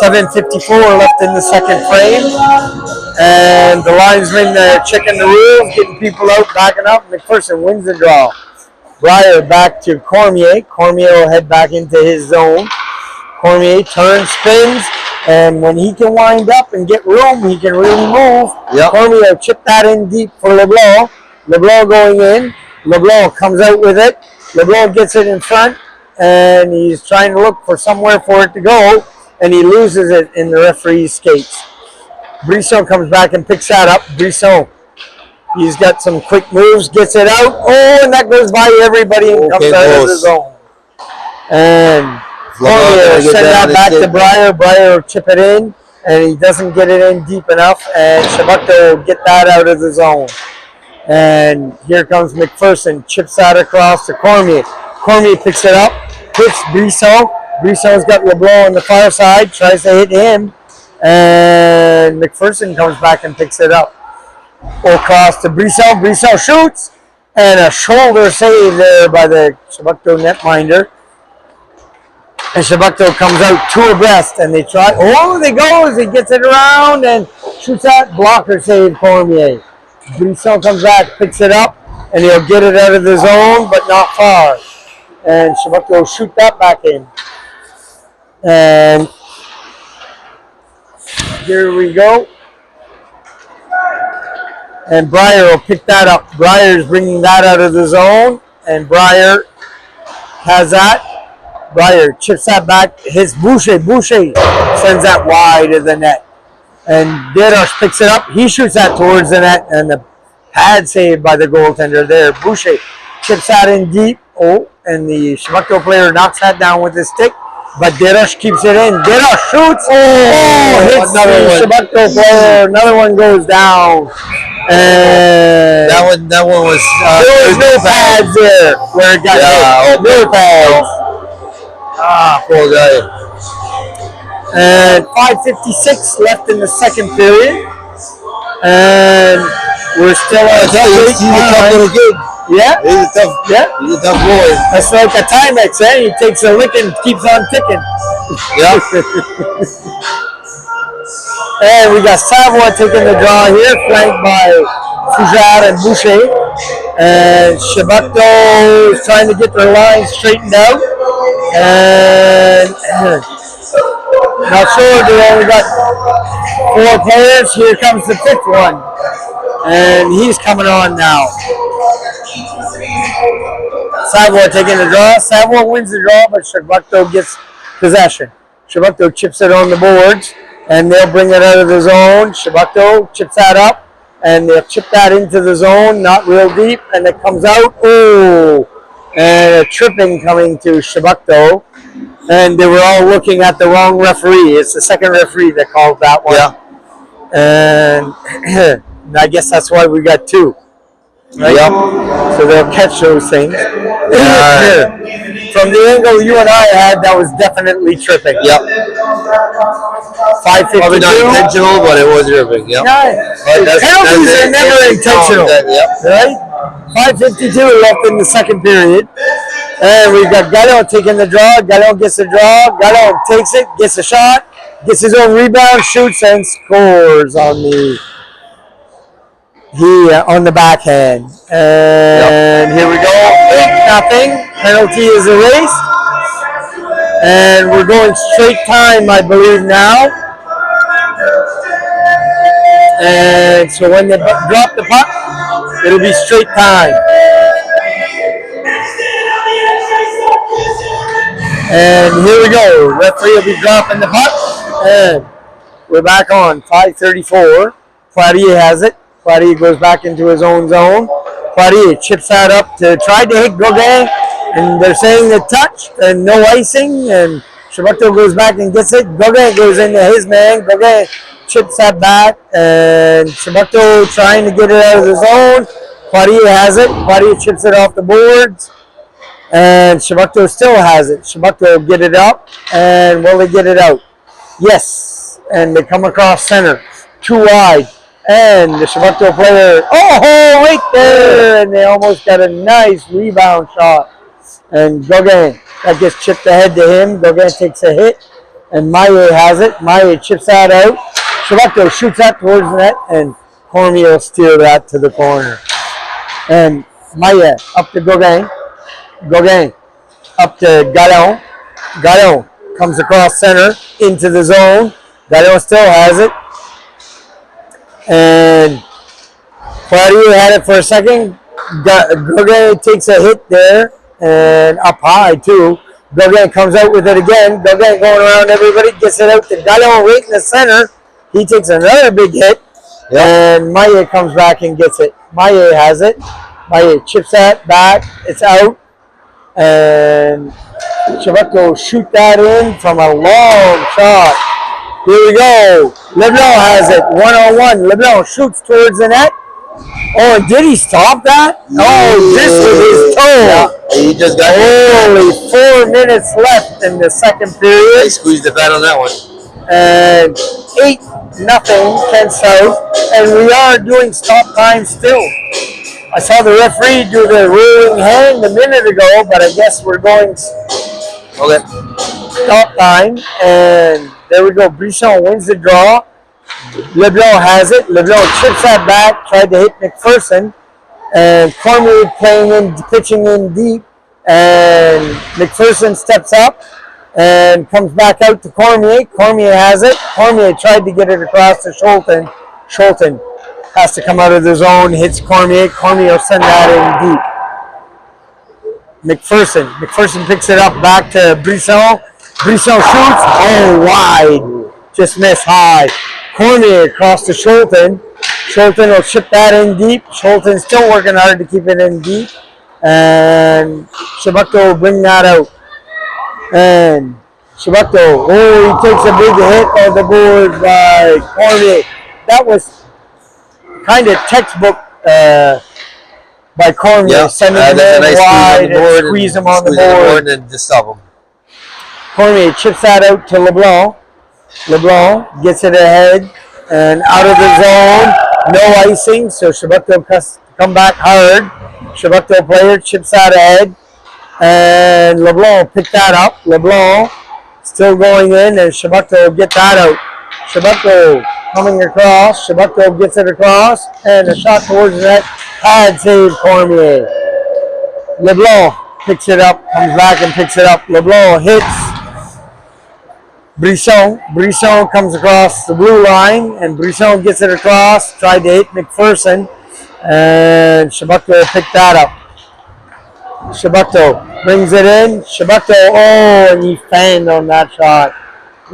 7:54 left in the second frame, and the linesmen checking the rules, getting people out, backing up. McPherson wins the draw. Breyer back to Cormier. Cormier will head back into his zone. Cormier turns, spins, and when he can wind up and get room, he can really move. Yep. Cormier chip that in deep for LeBlanc. LeBlanc going in. LeBlanc comes out with it. LeBlanc gets it in front, and he's trying to look for somewhere for it to go, and he loses it in the referee's skates. Brisson comes back and picks that up. Brisson, he's got some quick moves, gets it out. Oh, and that goes by everybody and comes out of the zone. And Cormier send that back to Breyer. Breyer will chip it in, and he doesn't get it in deep enough, and Chebucto will get that out of the zone. And here comes McPherson, chips that across to Cormier. Cormier picks it up, hits Brisson. Brisson's got LeBlanc on the far side, tries to hit him, and McPherson comes back and picks it up. Across to Brisson. Brisson shoots, and a shoulder save there by the Chebucto netminder. And Chebucto comes out two abreast, and they try. Oh, they goes. He gets it around and shoots that blocker save Cormier. Brisson comes back, picks it up, and he'll get it out of the zone, but not far. And Chebucto will shoot that back in. And here we go. And Breyer will pick that up. Breyer's bringing that out of the zone, and Breyer has that. Breyer chips that back. Hits Boucher. Boucher sends that wide of the net. And Deros picks it up. He shoots that towards the net, and the pad saved by the goaltender there. Boucher chips that in deep. Oh, and the Chebucto player knocks that down with his stick. But Deros keeps it in. Deros shoots. Oh, hits the Chebucto player. Another one goes down. And that one was there was no pads there where it got hit. No pads. Poor guy. And 5:56 left in the second period, and we're still on. He's a tough little kid. Yeah, he's a tough boy. That's like a Timex, eh? He takes a lick and keeps on ticking. Yeah. And we got Savoie taking the draw here, flanked by Fougère and Boucher. And Chebucto is trying to get their line straightened out. And not sure, they only got 4 players. Here comes the 5th one. And he's coming on now. Savoie taking the draw. Savoie wins the draw, but Chebucto gets possession. Chebucto chips it on the boards, and they'll bring it out of the zone. Chebucto chips that up, and they'll chip that into the zone, not real deep, and it comes out. Oh, and a tripping coming to Chebucto. And they were all looking at the wrong referee. It's the second referee that called that one. Yeah. And I guess that's why we got 2. Right? Yep. So they'll catch those things. From the angle you and I had, that was definitely tripping. Yep. 5:52. Probably not intentional, but it was tripping. Yep. Penalties are never intentional. Yep. Right? 5:52 left in the second period. And we've got Gallon taking the draw. Gallon gets the draw. Gallon takes it, gets a shot, gets his own rebound, shoots, and scores on the He on the backhand. And here we go. 8-0. Penalty is erased. And we're going straight time, I believe, now. And so when they drop the puck, it'll be straight time. And here we go. Referee will be dropping the puck. And we're back on. 5:34. Poirier has it. Poirier goes back into his own zone. Poirier chips that up to try to hit Gauguin. And they're saying the touch and no icing. And Chebucto goes back and gets it. Gauguin goes into his man. Gauguin chips that back. And Chebucto trying to get it out of the zone. Poirier has it. Poirier chips it off the boards. And Chebucto still has it. Chebucto get it up. And will they get it out? Yes. And they come across center. Too wide. And the Chebucto player, right there. And they almost got a nice rebound shot. And Gauguin, that gets chipped ahead to him. Gauguin takes a hit. And Maillet has it. Maillet chips that out. Chebucto shoots that towards the net. And Cormier will steer that to the corner. And Maillet up to Gauguin. Gauguin up to Gallon. Gallon comes across center into the zone. Gallon still has it. And Poirier had it for a second. Gauguin takes a hit there. And up high too. Gauguin comes out with it again. Gauguin going around everybody. Gets it out to Gallon right in the center. He takes another big hit. Yep. And Maillet comes back and gets it. Maillet has it. Maillet chips that back. It's out. And Chebucto shoot that in from a long shot. Here we go. LeBlanc has it. 1-on-1. LeBlanc shoots towards the net. Oh, and did he stop that? Oh, this was his toe. Yeah, he just got only 4 minutes left in the second period. He squeezed the bat on that one. And 8-0 Kent South. And we are doing stop time still. I saw the referee do the rolling hand a minute ago, but I guess we're going stop time. And there we go. Brisson wins the draw. LeBlanc has it. LeBlanc chips that back, tried to hit McPherson. And Cormier pitching in deep. And McPherson steps up and comes back out to Cormier. Cormier has it. Cormier tried to get it across to Scholten. Scholten has to come out of the zone, hits Cormier. Cormier will send that in deep. McPherson picks it up back to Brisson. Brisson shoots. Oh, wide. Just missed high. Cormier across to Scholten. Scholten will chip that in deep. Scholten still working hard to keep it in deep. And Chebucto will bring that out. And Chebucto, he takes a big hit on the board by Cormier. That was kind of textbook by Cormier, sending him in wide and squeeze him on the board. And just stop him. Cormier chips that out to LeBlanc. LeBlanc gets it ahead and out of the zone. No icing, so Chebucto come back hard. Chebucto player chips that ahead. And LeBlanc picked that up. LeBlanc still going in, and Chebucto get that out. Chebucto coming across. Chebucto gets it across, and a shot towards the net. Pad save Cormier. LeBlanc picks it up, comes back and picks it up. LeBlanc hits Brisson. Brisson comes across the blue line, and Brisson gets it across. Tried to hit McPherson, and Chebucto picked that up. Chebucto brings it in. Chebucto, and he fanned on that shot.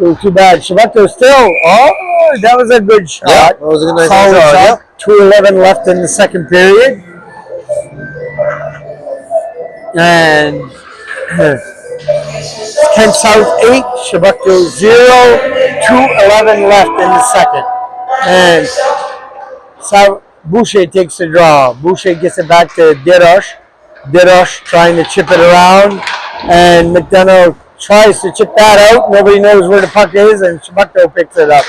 Ooh, too bad. Chebucto still, that was a good shot. Yeah, that was a nice solid shot. Yeah. 2:11 left in the second period. And Kent South 8, Chebucto 0, 2:11 left in the second. And Boucher takes the draw. Boucher gets it back to Deroche. Deroche trying to chip it around, and McDonough tries to chip that out. Nobody knows where the puck is, and Chebucto picks it up.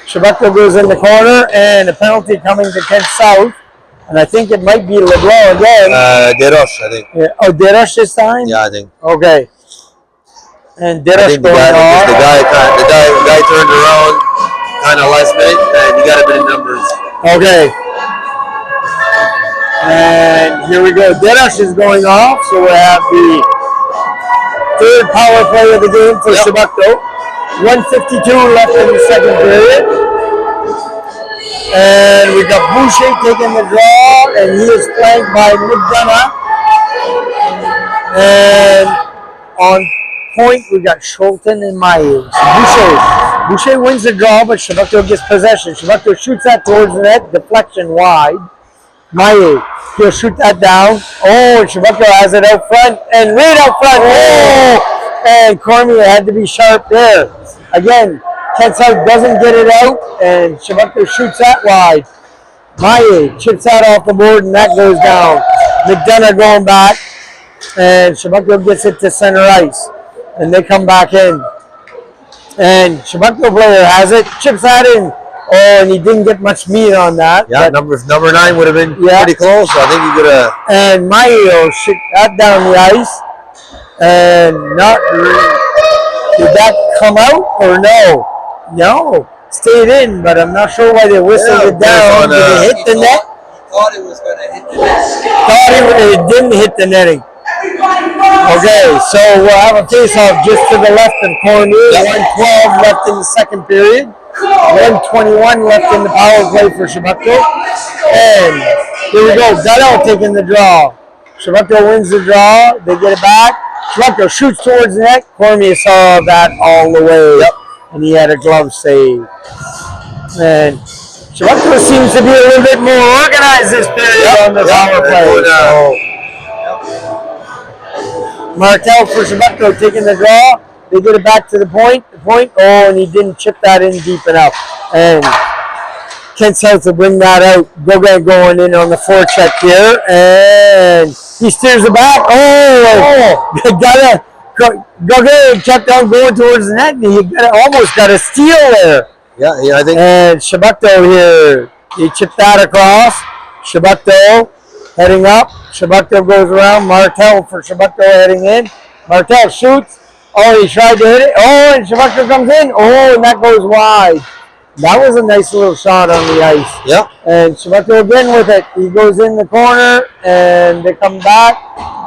Chebucto goes in the corner, and a penalty coming to Kent South. And I think it might be LeBlanc again. Deroche, I think. Yeah. Oh, Deroche this time? Yeah, I think. Okay. And Deroche going off. The guy turned around kind of last minute, and he got a bit of numbers. Okay. And here we go. Deadash is going off, so we have the third power play of the game for Chebucto. 1:52 left in the second period. And we got Boucher taking the draw, and he is flanked by McDonough. And on point, we got Schulten and Myers. Boucher wins the draw, but Chebucto gets possession. Chebucto shoots that towards the net, deflection wide. Myers, he'll shoot that down. Oh, Chebucto has it out front, and right out front. Oh, and Cormier had to be sharp there. Again, Kent South doesn't get it out, and Chebucto shoots that wide. Myers chips that off the board, and that goes down. McDonough going back, and Chebucto gets it to center ice, and they come back in. And Chebucto player has it, chips that in. Oh, and he didn't get much meat on that. Yeah, number 9 would have been pretty close. I think he could have. And Mayo shot that down the ice, and not really. Did that come out or no? No, stayed in, but I'm not sure why they whistled it down. Did it hit the net? Thought it was going to hit the net. Thought it didn't hit the netting. Okay, so we'll have a face-off just to the left of Cormier. 1:12 left in the second period. 1:21 left in the power play for Chebucto. And here we go. Gutto taking the draw. Chebucto wins the draw. They get it back. Chebucto shoots towards the net. Cormier saw that all the way. And he had a glove save. And Chebucto seems to be a little bit more organized this period on the power play. So, Martel for Chebucto taking the draw. They get it back to the point. Oh, and he didn't chip that in deep enough. And Kent South will bring that out. Gauguin going in on the forecheck here. And he steers it back. Gauguin kept on going towards the net, and he almost got a steal there. Yeah, I think. And Chebucto here, he chipped that across. Chebucto heading up. Chebucto goes around. Martel for Chebucto heading in. Martel shoots. Oh, he tried to hit it. Oh, and Chebucto comes in. Oh, and that goes wide. That was a nice little shot on the ice. Yeah. And Chebucto again with it. He goes in the corner, and they come back.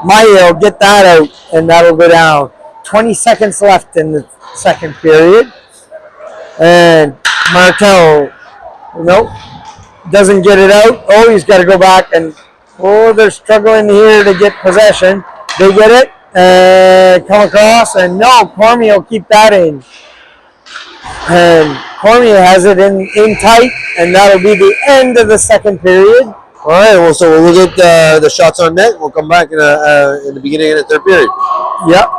Mayo get that out, and that'll go down. 20 seconds left in the second period. And Martel, doesn't get it out. Oh, he's got to go back, and they're struggling here to get possession. They get it and come across, and no, Cormier will keep that in. And Cormier has it in tight, and that'll be the end of the second period. All right, well, so we'll get the shots on net. We'll come back in the beginning of the third period. Yep.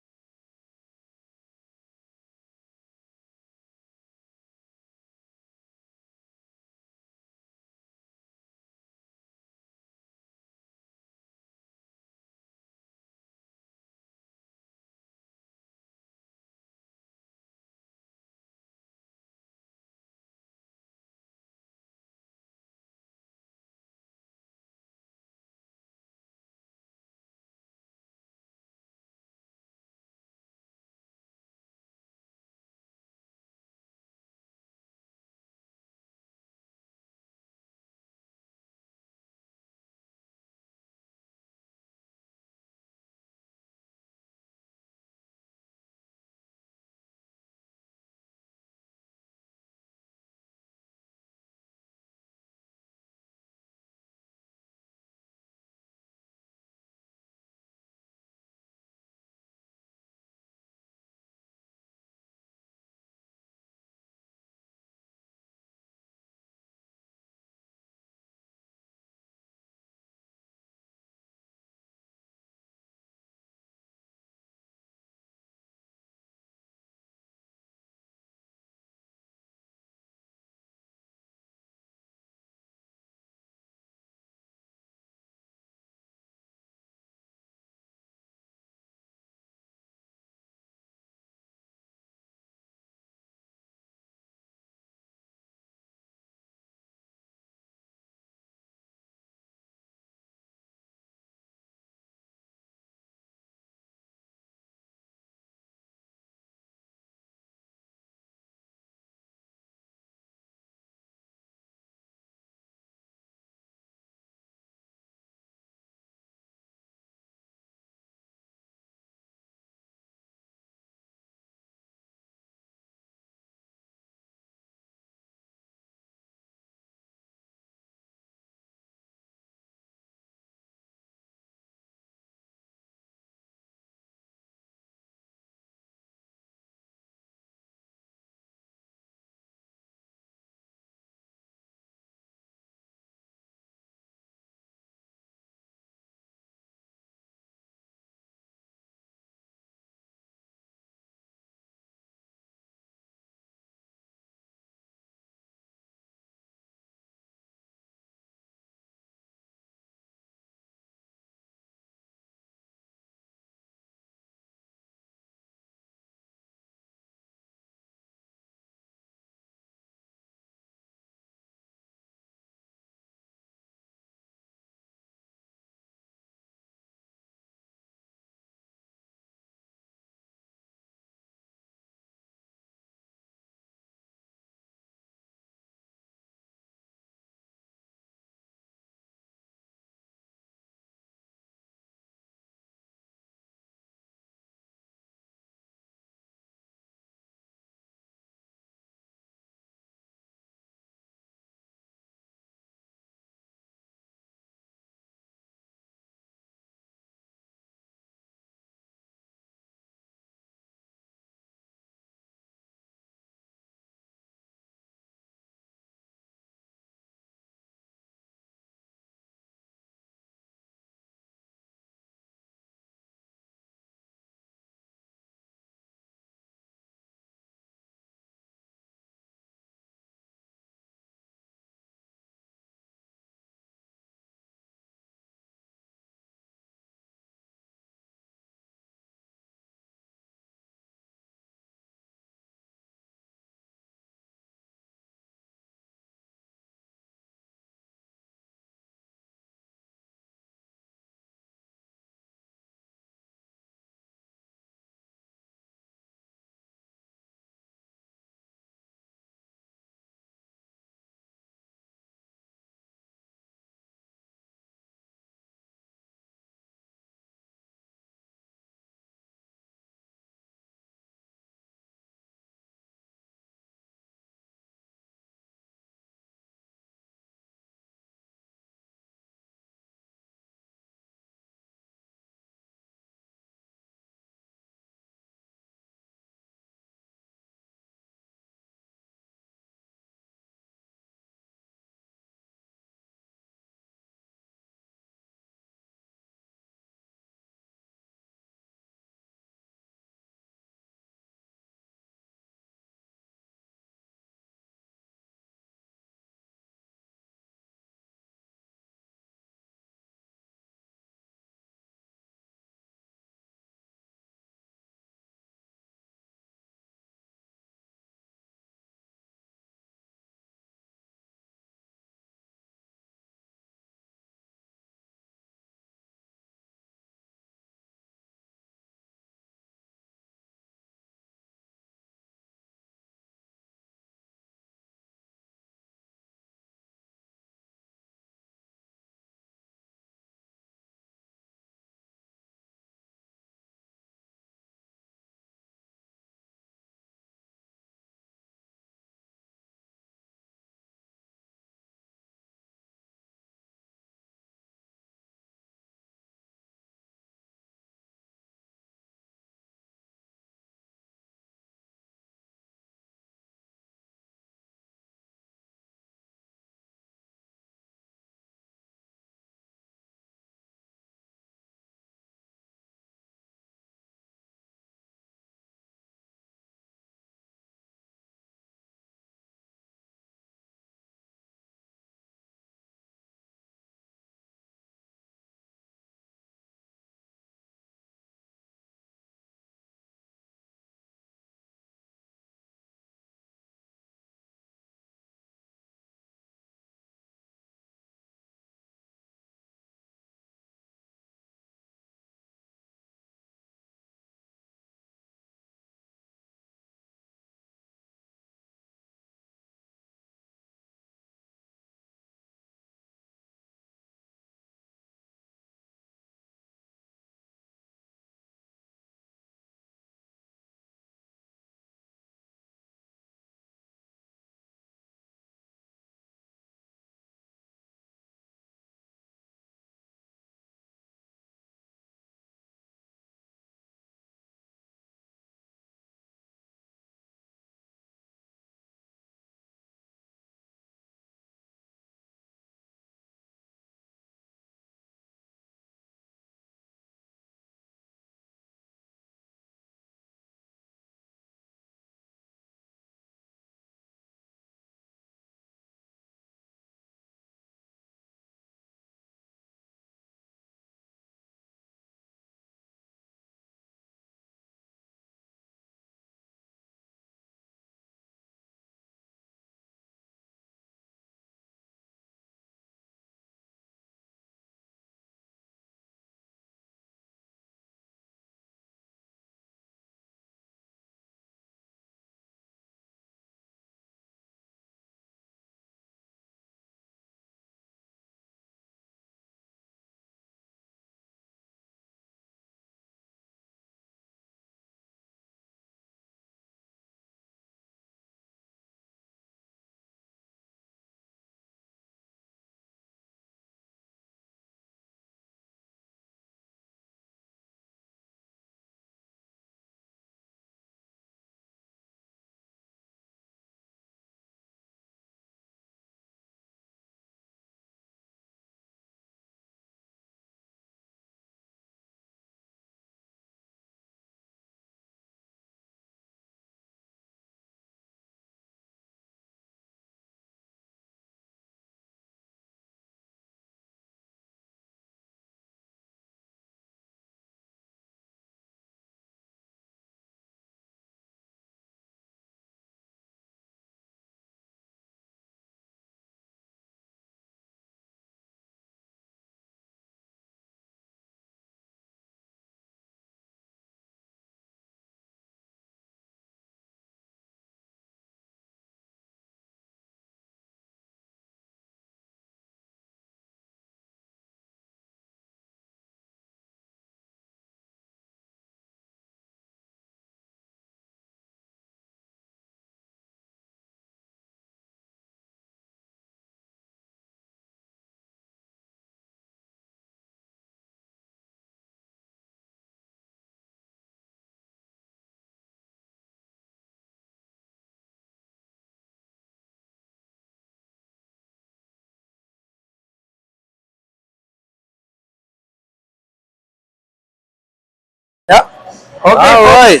Okay, All right.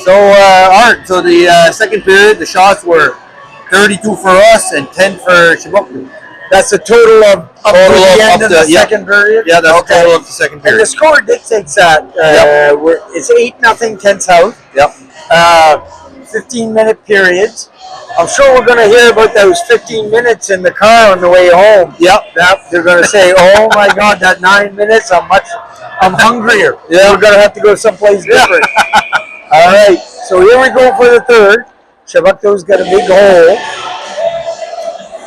So, Art, so the second period, the shots were 32 for us and 10 for Chebucto. that's the total of up Total to the of end up of the to- yeah. second period. Yeah, that's the okay. total of the second And the period. score dictates that. It's 8-0 Kent South. Yep. 15-minute periods. I'm sure we're going to hear about those 15 minutes in the car on the way home. Yep. They're going to say, "Oh my God, that 9 minutes! I'm hungrier. Yeah. We're going to have to go someplace different." All right, so here we go for the third. Chebucto's got a big hole.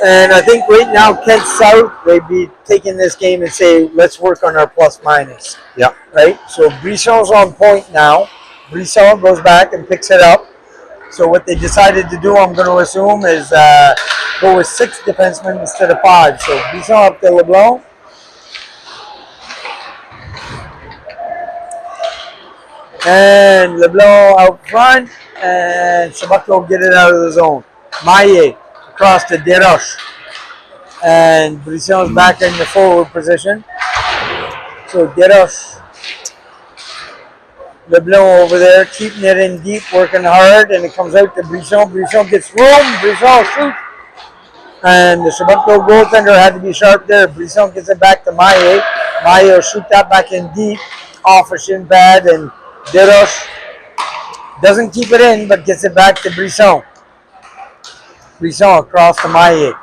And I think right now, Kent South, they'd be taking this game and say, let's work on our plus minus. Yep. Right? So Brisson's on point now. Brisson goes back and picks it up. So what they decided to do, I'm going to assume, is go with 6 defensemen instead of 5. So Brisson up to LeBlanc. And LeBlanc out front. And Chebucto get it out of the zone. Maillet across to Desroches. And Brisson's back in the forward position. So Desroches, LeBlanc over there, keeping it in deep, working hard, and it comes out to Brisson. Brisson gets room. Brisson shoots. And the Chebucto goaltender had to be sharp there. Brisson gets it back to Maillet. Maillet will shoot that back in deep, off a shin pad, and Desroches doesn't keep it in, but gets it back to Brisson. Brisson across to Maillet.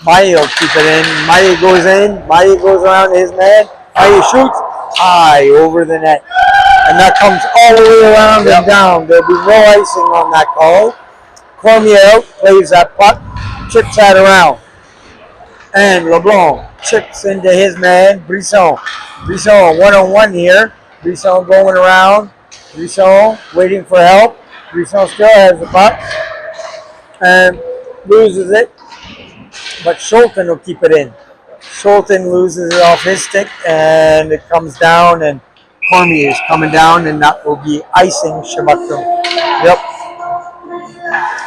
Maillet will keep it in. Maillet goes in. Maillet goes around his man. Maillet shoots high over the net. And that comes all the way around and down. There'll be no icing on that call. Cormier out, plays that puck, chips that around. And LeBlanc chips into his man, Brisson. Brisson one-on-one here. Brisson going around. Brisson waiting for help. Brisson still has the puck. And loses it. But Schulten will keep it in. Schulten loses it off his stick, and it comes down, and Cormier is coming down, and that will be icing Chebucto. Yep.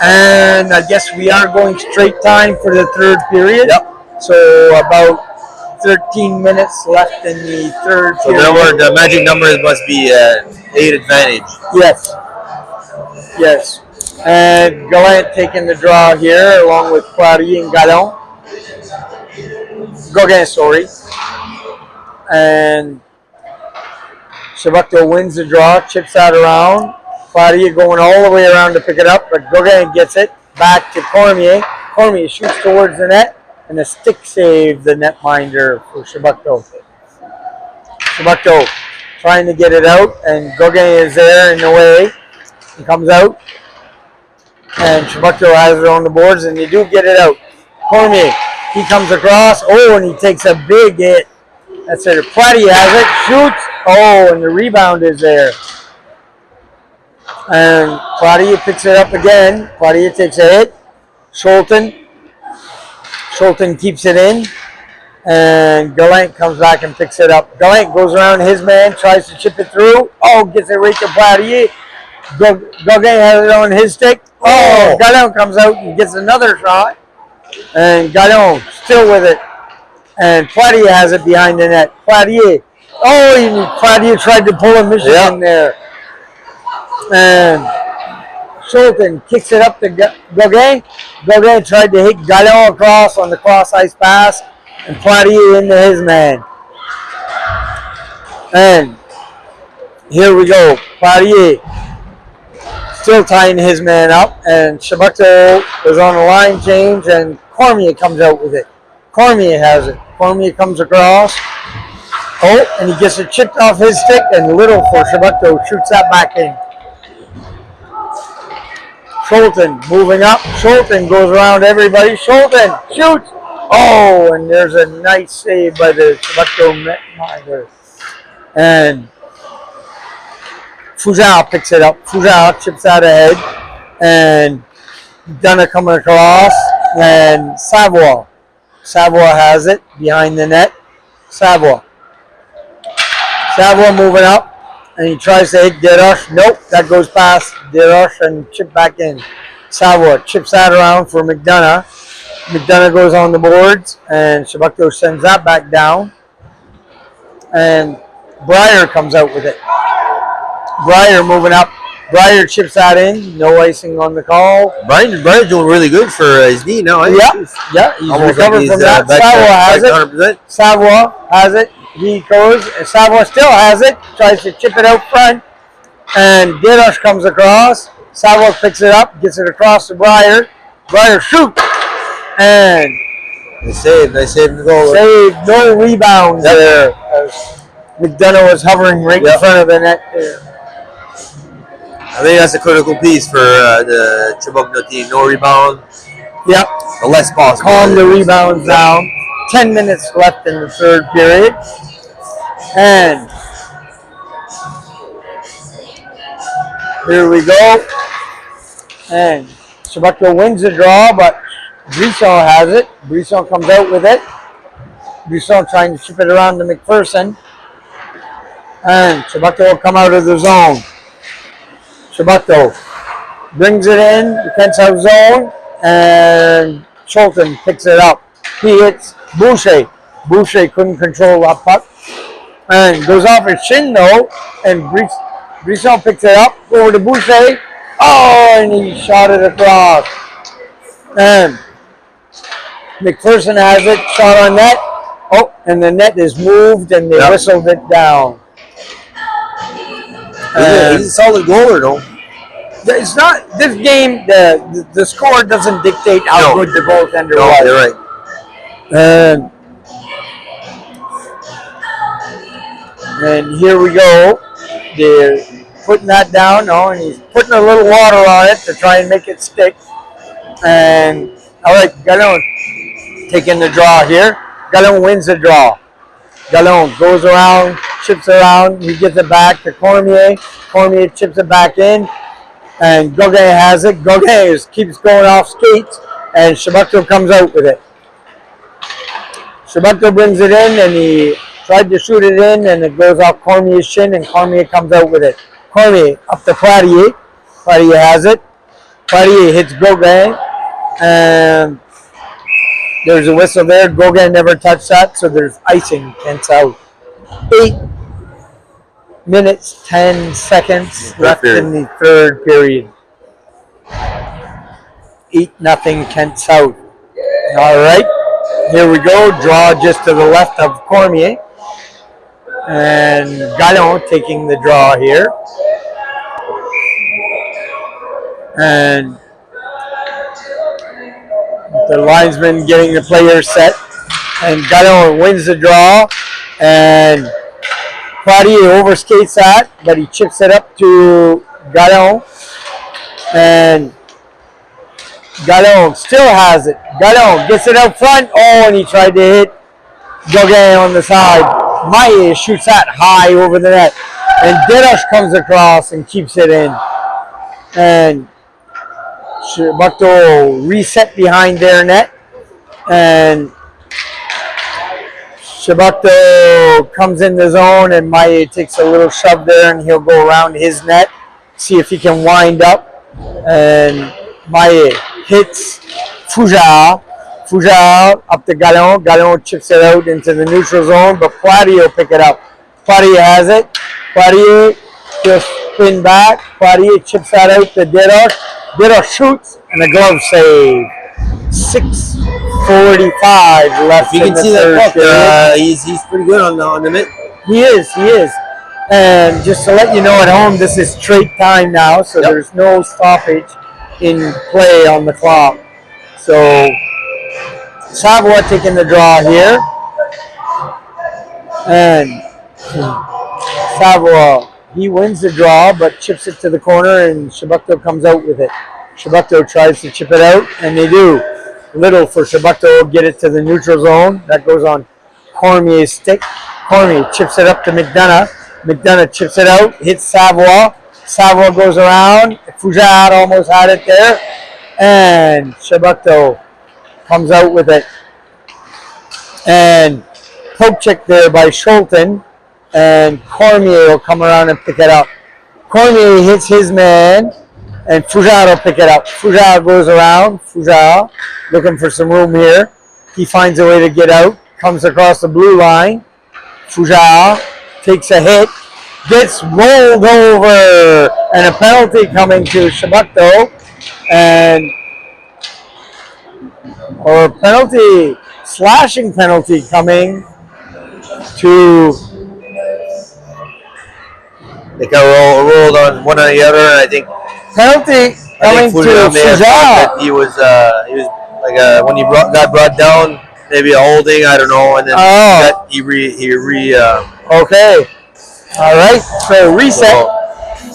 And I guess we are going straight time for the third period. Yep. So about 13 minutes left in the third So period. the magic numbers must be 8 advantage. Yes. Yes. And Gallant taking the draw here along with Poirier and Gallon. Gauguin, sorry. And Chebucto wins the draw, chips that around. Poirier going all the way around to pick it up, but Gauguin gets it back to Cormier. Cormier shoots towards the net, and a stick save the netminder for Chebucto. Chebucto trying to get it out, and Gauguin is there in the way. He comes out, and Chebucto has it on the boards, and they do get it out. Cormier, he comes across, and he takes a big hit. That's it. Poirier has it, shoots, and the rebound is there. And Poirier picks it up again. Poirier takes a hit. Schulten keeps it in. And Gallant comes back and picks it up. Gallant goes around his man, tries to chip it through. Gets it right to Poirier. Gauguin has it on his stick. Gallant comes out and gets another shot. And Gallant still with it. And Poirier has it behind the net. Poirier. Poirier tried to pull a Michigan there. And Schulten kicks it up to Gauguin. Gauguin tried to hit Gallant across on the cross ice pass. And Poirier into his man. And here we go. Poirier still tying his man up. And Chebucto is on a line change. And Cormier comes out with it. Cormier has it. Cormier comes across. And he gets it chipped off his stick. And little for Chebucto shoots that back in. Schulten moving up. Schulten goes around everybody. Schulten shoots. And there's a nice save by the Chebucto netminder. And Fougère picks it up. Fougère chips out ahead. And Dunna coming across. And Savoie. Savoie has it behind the net. Savoie moving up. And he tries to hit Desroches. Nope, that goes past Desroches and chip back in. Savoie chips that around for McDonough. McDonough goes on the boards, and Chebucto sends that back down. And Breyer comes out with it. Breyer moving up. Breyer chips that in. No icing on the call. Brian's doing really good for his knee now. Eh? Yeah. He's Almost recovered like he's, from that. back Savoie has it. 100%. Savoie has it. He goes. Savoie still has it. Tries to chip it out front. And Dirush comes across. Savoie picks it up. Gets it across to Breyer. Breyer shoots. And They saved the goal. saved. No rebounds there. As McDonough was hovering right in front of the net there. I think that's a critical piece for the Chebucto team. No rebound. Yep. The less possible. Calm the rebounds down. 10 minutes left in the third period. And here we go. And Chebucto wins the draw, but Brisson has it. Brisson comes out with it. Brisson trying to chip it around to McPherson. And Chebucto will come out of the zone. Chebucto brings it in, defense out zone, and Schulten picks it up. He hits Boucher. Boucher couldn't control that puck. And goes off his shin though, and Brisson picks it up, over to Boucher. Oh, and he shot it across. And McPherson has it, shot on net. Oh, and the net is moved and they whistled it down. He's a solid goaler though. It's not, this game, the score doesn't dictate how good the goaltender was. You're right. And here we go. They're putting that down now, and he's putting a little water on it to try and make it stick. And all right, Gallon taking the draw here. Gallon wins the draw. Gallon goes around, chips around. He gets it back to Cormier. Cormier chips it back in, and Gauguin has it. Gauguin keeps going off skates, and Chebucto comes out with it. Chebucto brings it in, and he tried to shoot it in, and it goes off Cormier's shin, and Cormier comes out with it. Cormier up to Poirier. Poirier has it. Poirier hits Gauguin, and there's a whistle there. Gauguin never touched that, so there's icing. Kent's out. 8 minutes, 10 seconds left in the third period. 8-0 Kent South. All right, here we go. Draw just to the left of Cormier. And Gallon taking the draw here. And the linesman getting the players set. And Gallon wins the draw. And Poirier overskates that, but he chips it up to Gallon. And Gallon still has it. Gallon gets it out front. Oh, and he tried to hit Gauguin on the side. Maye shoots that high over the net. And Dirush comes across and keeps it in. And Chebucto reset behind their net. And Chebucto comes in the zone, and Maye takes a little shove there, and he'll go around his net, see if he can wind up. And Maye hits Fougère. Fougère up to Gallon. Gallon chips it out into the neutral zone, but Poirier will pick it up. Poirier has it. Poirier just spin back. Poirier chips that out to Dirush. Dirush shoots, and a glove save. 6:45 left. You can see that puck. He's pretty good on the mid. He is. And just to let you know at home, this is straight time now, so there's no stoppage in play on the clock. So Savoie taking the draw here. And Savoie, he wins the draw, but chips it to the corner, and Chebucto comes out with it. Chebucto tries to chip it out, and they do. Little for Chebucto, get it to the neutral zone. That goes on Cormier's stick. Cormier chips it up to McDonough. McDonough chips it out, hits Savoie. Savoie goes around. Fougère almost had it there. And Chebucto comes out with it. And poke check there by Schulten. And Cormier will come around and pick it up. Cormier hits his man. And Fougère will pick it up. Fougère goes around. Fougère looking for some room here. He finds a way to get out. Comes across the blue line. Fougère takes a hit. gets rolled over, and a penalty coming to Chebucto, and or penalty, slashing penalty coming to. They got rolled on one or the other, and I think Penalty coming to Fulham may have thought that Suja. he was like when he got brought down, maybe a holding, I don't know, and then Okay. All right. So reset.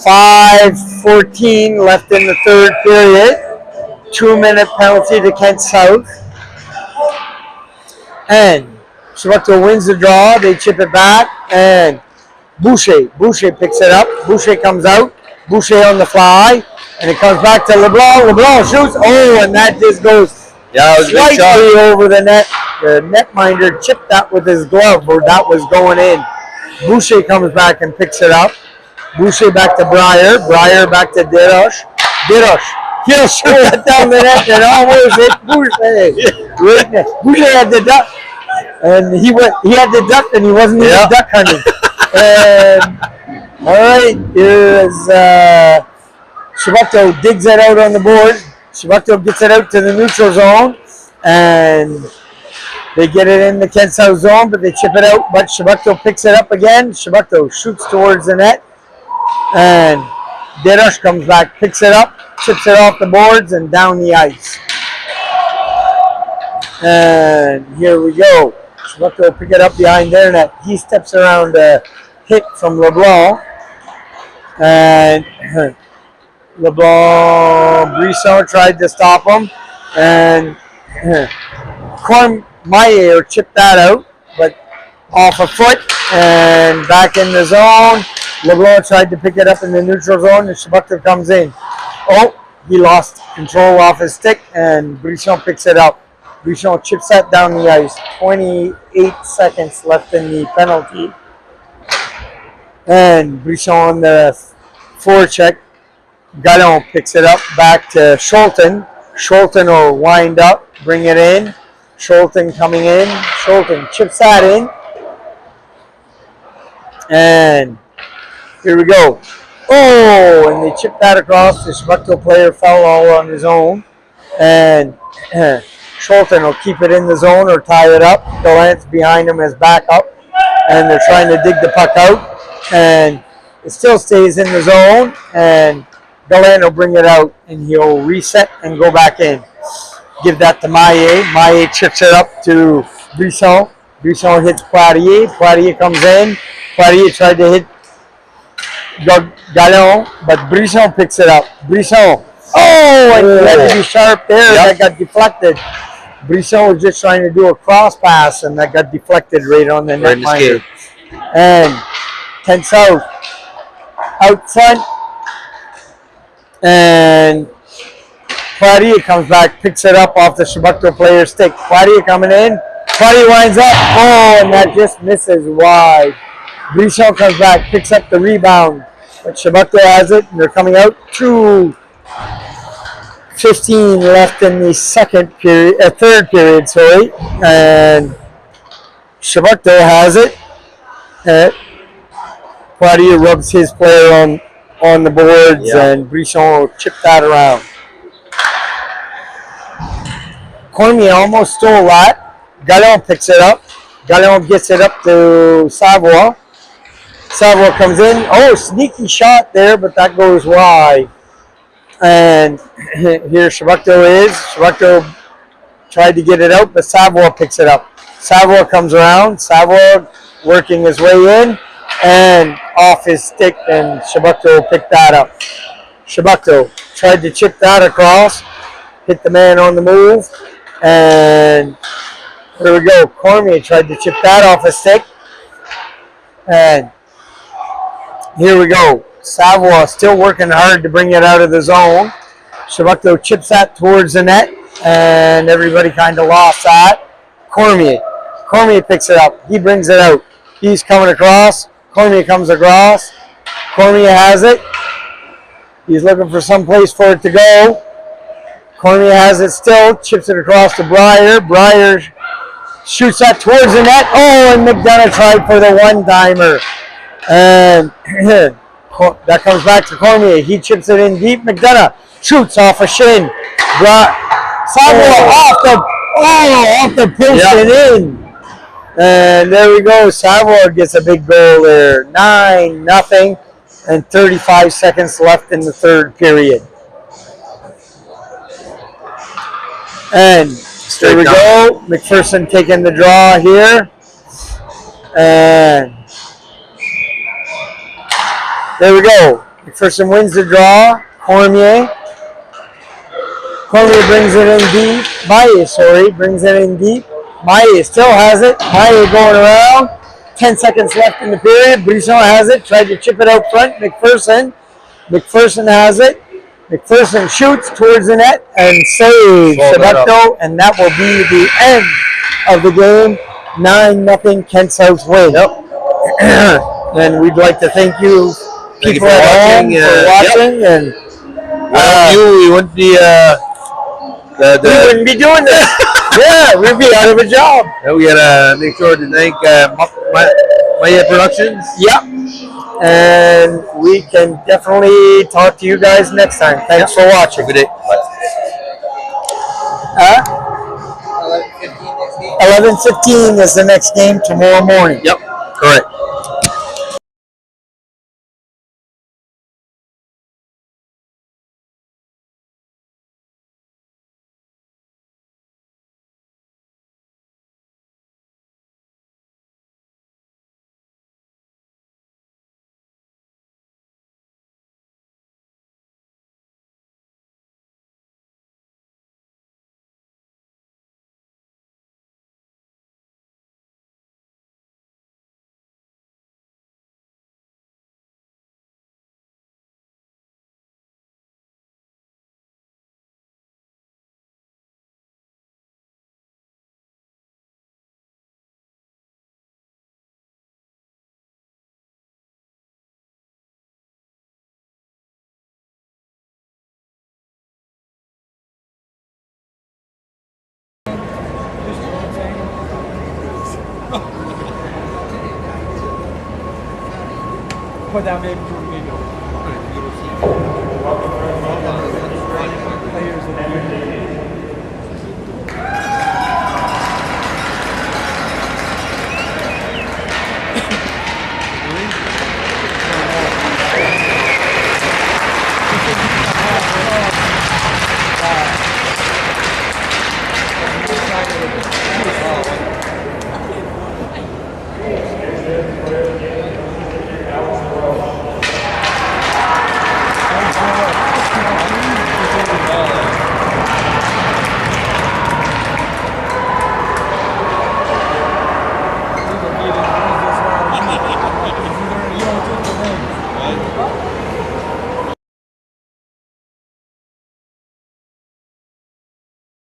5:14 left in the third period. 2-minute penalty to Kent South. And Chebucto wins the draw. They chip it back, and Boucher picks it up. Boucher comes out. Boucher on the fly, and it comes back to LeBlanc. LeBlanc shoots. Oh, and that just goes it was a big shot. slightly over the net. The netminder chipped that with his glove, or that was going in. Boucher comes back and picks it up. Boucher back to Breyer. Breyer back to Dirosh. He'll shoot that down the net and almost hit Boucher. Boucher had the duck, and he had the duck, and he wasn't even duck hunting. And all right, here's Chebucto digs it out on the board. Chebucto gets it out to the neutral zone, and they get it in the Kent South zone, but they chip it out. But Chebucto picks it up again. Chebucto shoots towards the net, and Dirosh comes back, picks it up, chips it off the boards, and down the ice. And here we go. Chebucto will pick it up behind their net. He steps around a hit from LeBlanc. And LeBlanc Brisson tried to stop him. And Mayer chipped that out, but off a foot and back in the zone. LeBlanc tried to pick it up in the neutral zone, and Chebucto comes in. Oh, he lost control off his stick, and Brisson picks it up. Brisson chips that down the ice. 28 seconds left in the penalty. And Brisson on the forecheck. Gallon picks it up back to Scholten. Scholten will wind up, bring it in. Scholten coming in. Scholten chips that in. And here we go. Oh, and they chip that across. The Chebucto player fell all on his own. And Scholten will keep it in the zone or tie it up. Galant's behind him as backup. And they're trying to dig the puck out. And it still stays in the zone. And Galant will bring it out. And he'll reset and go back in. Give that to Maillet. Maillet chips it up to Brisson. Brisson hits Poirier. Poirier comes in. Poirier tried to hit Gallon, but Brisson picks it up. Brisson. Oh, and he had to be sharp there. That got deflected. Brisson was just trying to do a cross pass, and that got deflected right on the netminder. And Kent South out front. And Poirier comes back, picks it up off the Chebucto player's stick. Poirier coming in. Poirier winds up. Oh, and that just misses wide. Brisson comes back, picks up the rebound. But Chebucto has it, and they're coming out. 2:15 left in the third period, sorry. And Chebucto has it. Poirier rubs his player on the boards, and Brisson will chip that around. Cormier almost stole that. Gallon picks it up. Gallon gets it up to Savoie. Savoie comes in. Oh, sneaky shot there, but that goes wide. And here Chebucto is. Chebucto tried to get it out, but Savoie picks it up. Savoie comes around. Savoie working his way in and off his stick, and Chebucto picked that up. Chebucto tried to chip that across, hit the man on the move, and there we go. Cormier tried to chip that off his stick, and here we go. Savoie still working hard to bring it out of the zone. Chebucto chips that towards the net, and everybody kind of lost that. Cormier picks it up. He brings it out. He's coming across. Cormier comes across. Cormier has it. He's looking for some place for it to go. Cormier has it still. Chips it across to Breyer. Breyer shoots that towards the net. Oh, and McDonough tried for the one-timer. And that comes back to Cormier. He chips it in deep. McDonough shoots off a shin. Savoy off the post and in. And there we go. Savoy gets a big goal there. 9-0. And 35 seconds left in the third period. And there we go. McPherson taking the draw here. And there we go. McPherson wins the draw. Cormier brings it in deep. Maye brings it in deep. Maye still has it. Maye going around. 10 seconds left in the period. Brisson has it. Tried to chip it out front. McPherson has it. McPherson shoots towards the net and saves Chebucto, and that will be the end of the game. 9-0 Kent South win. And we'd like to thank you people at home for watching. And we wouldn't be we wouldn't be doing this. Yeah, we'd be out of a job. we gotta make sure to thank Maya Productions. Yep. And we can definitely talk to you guys next time. Thanks for watching. Good day. 11:15 is the next game tomorrow morning. Yep, correct. Put that baby.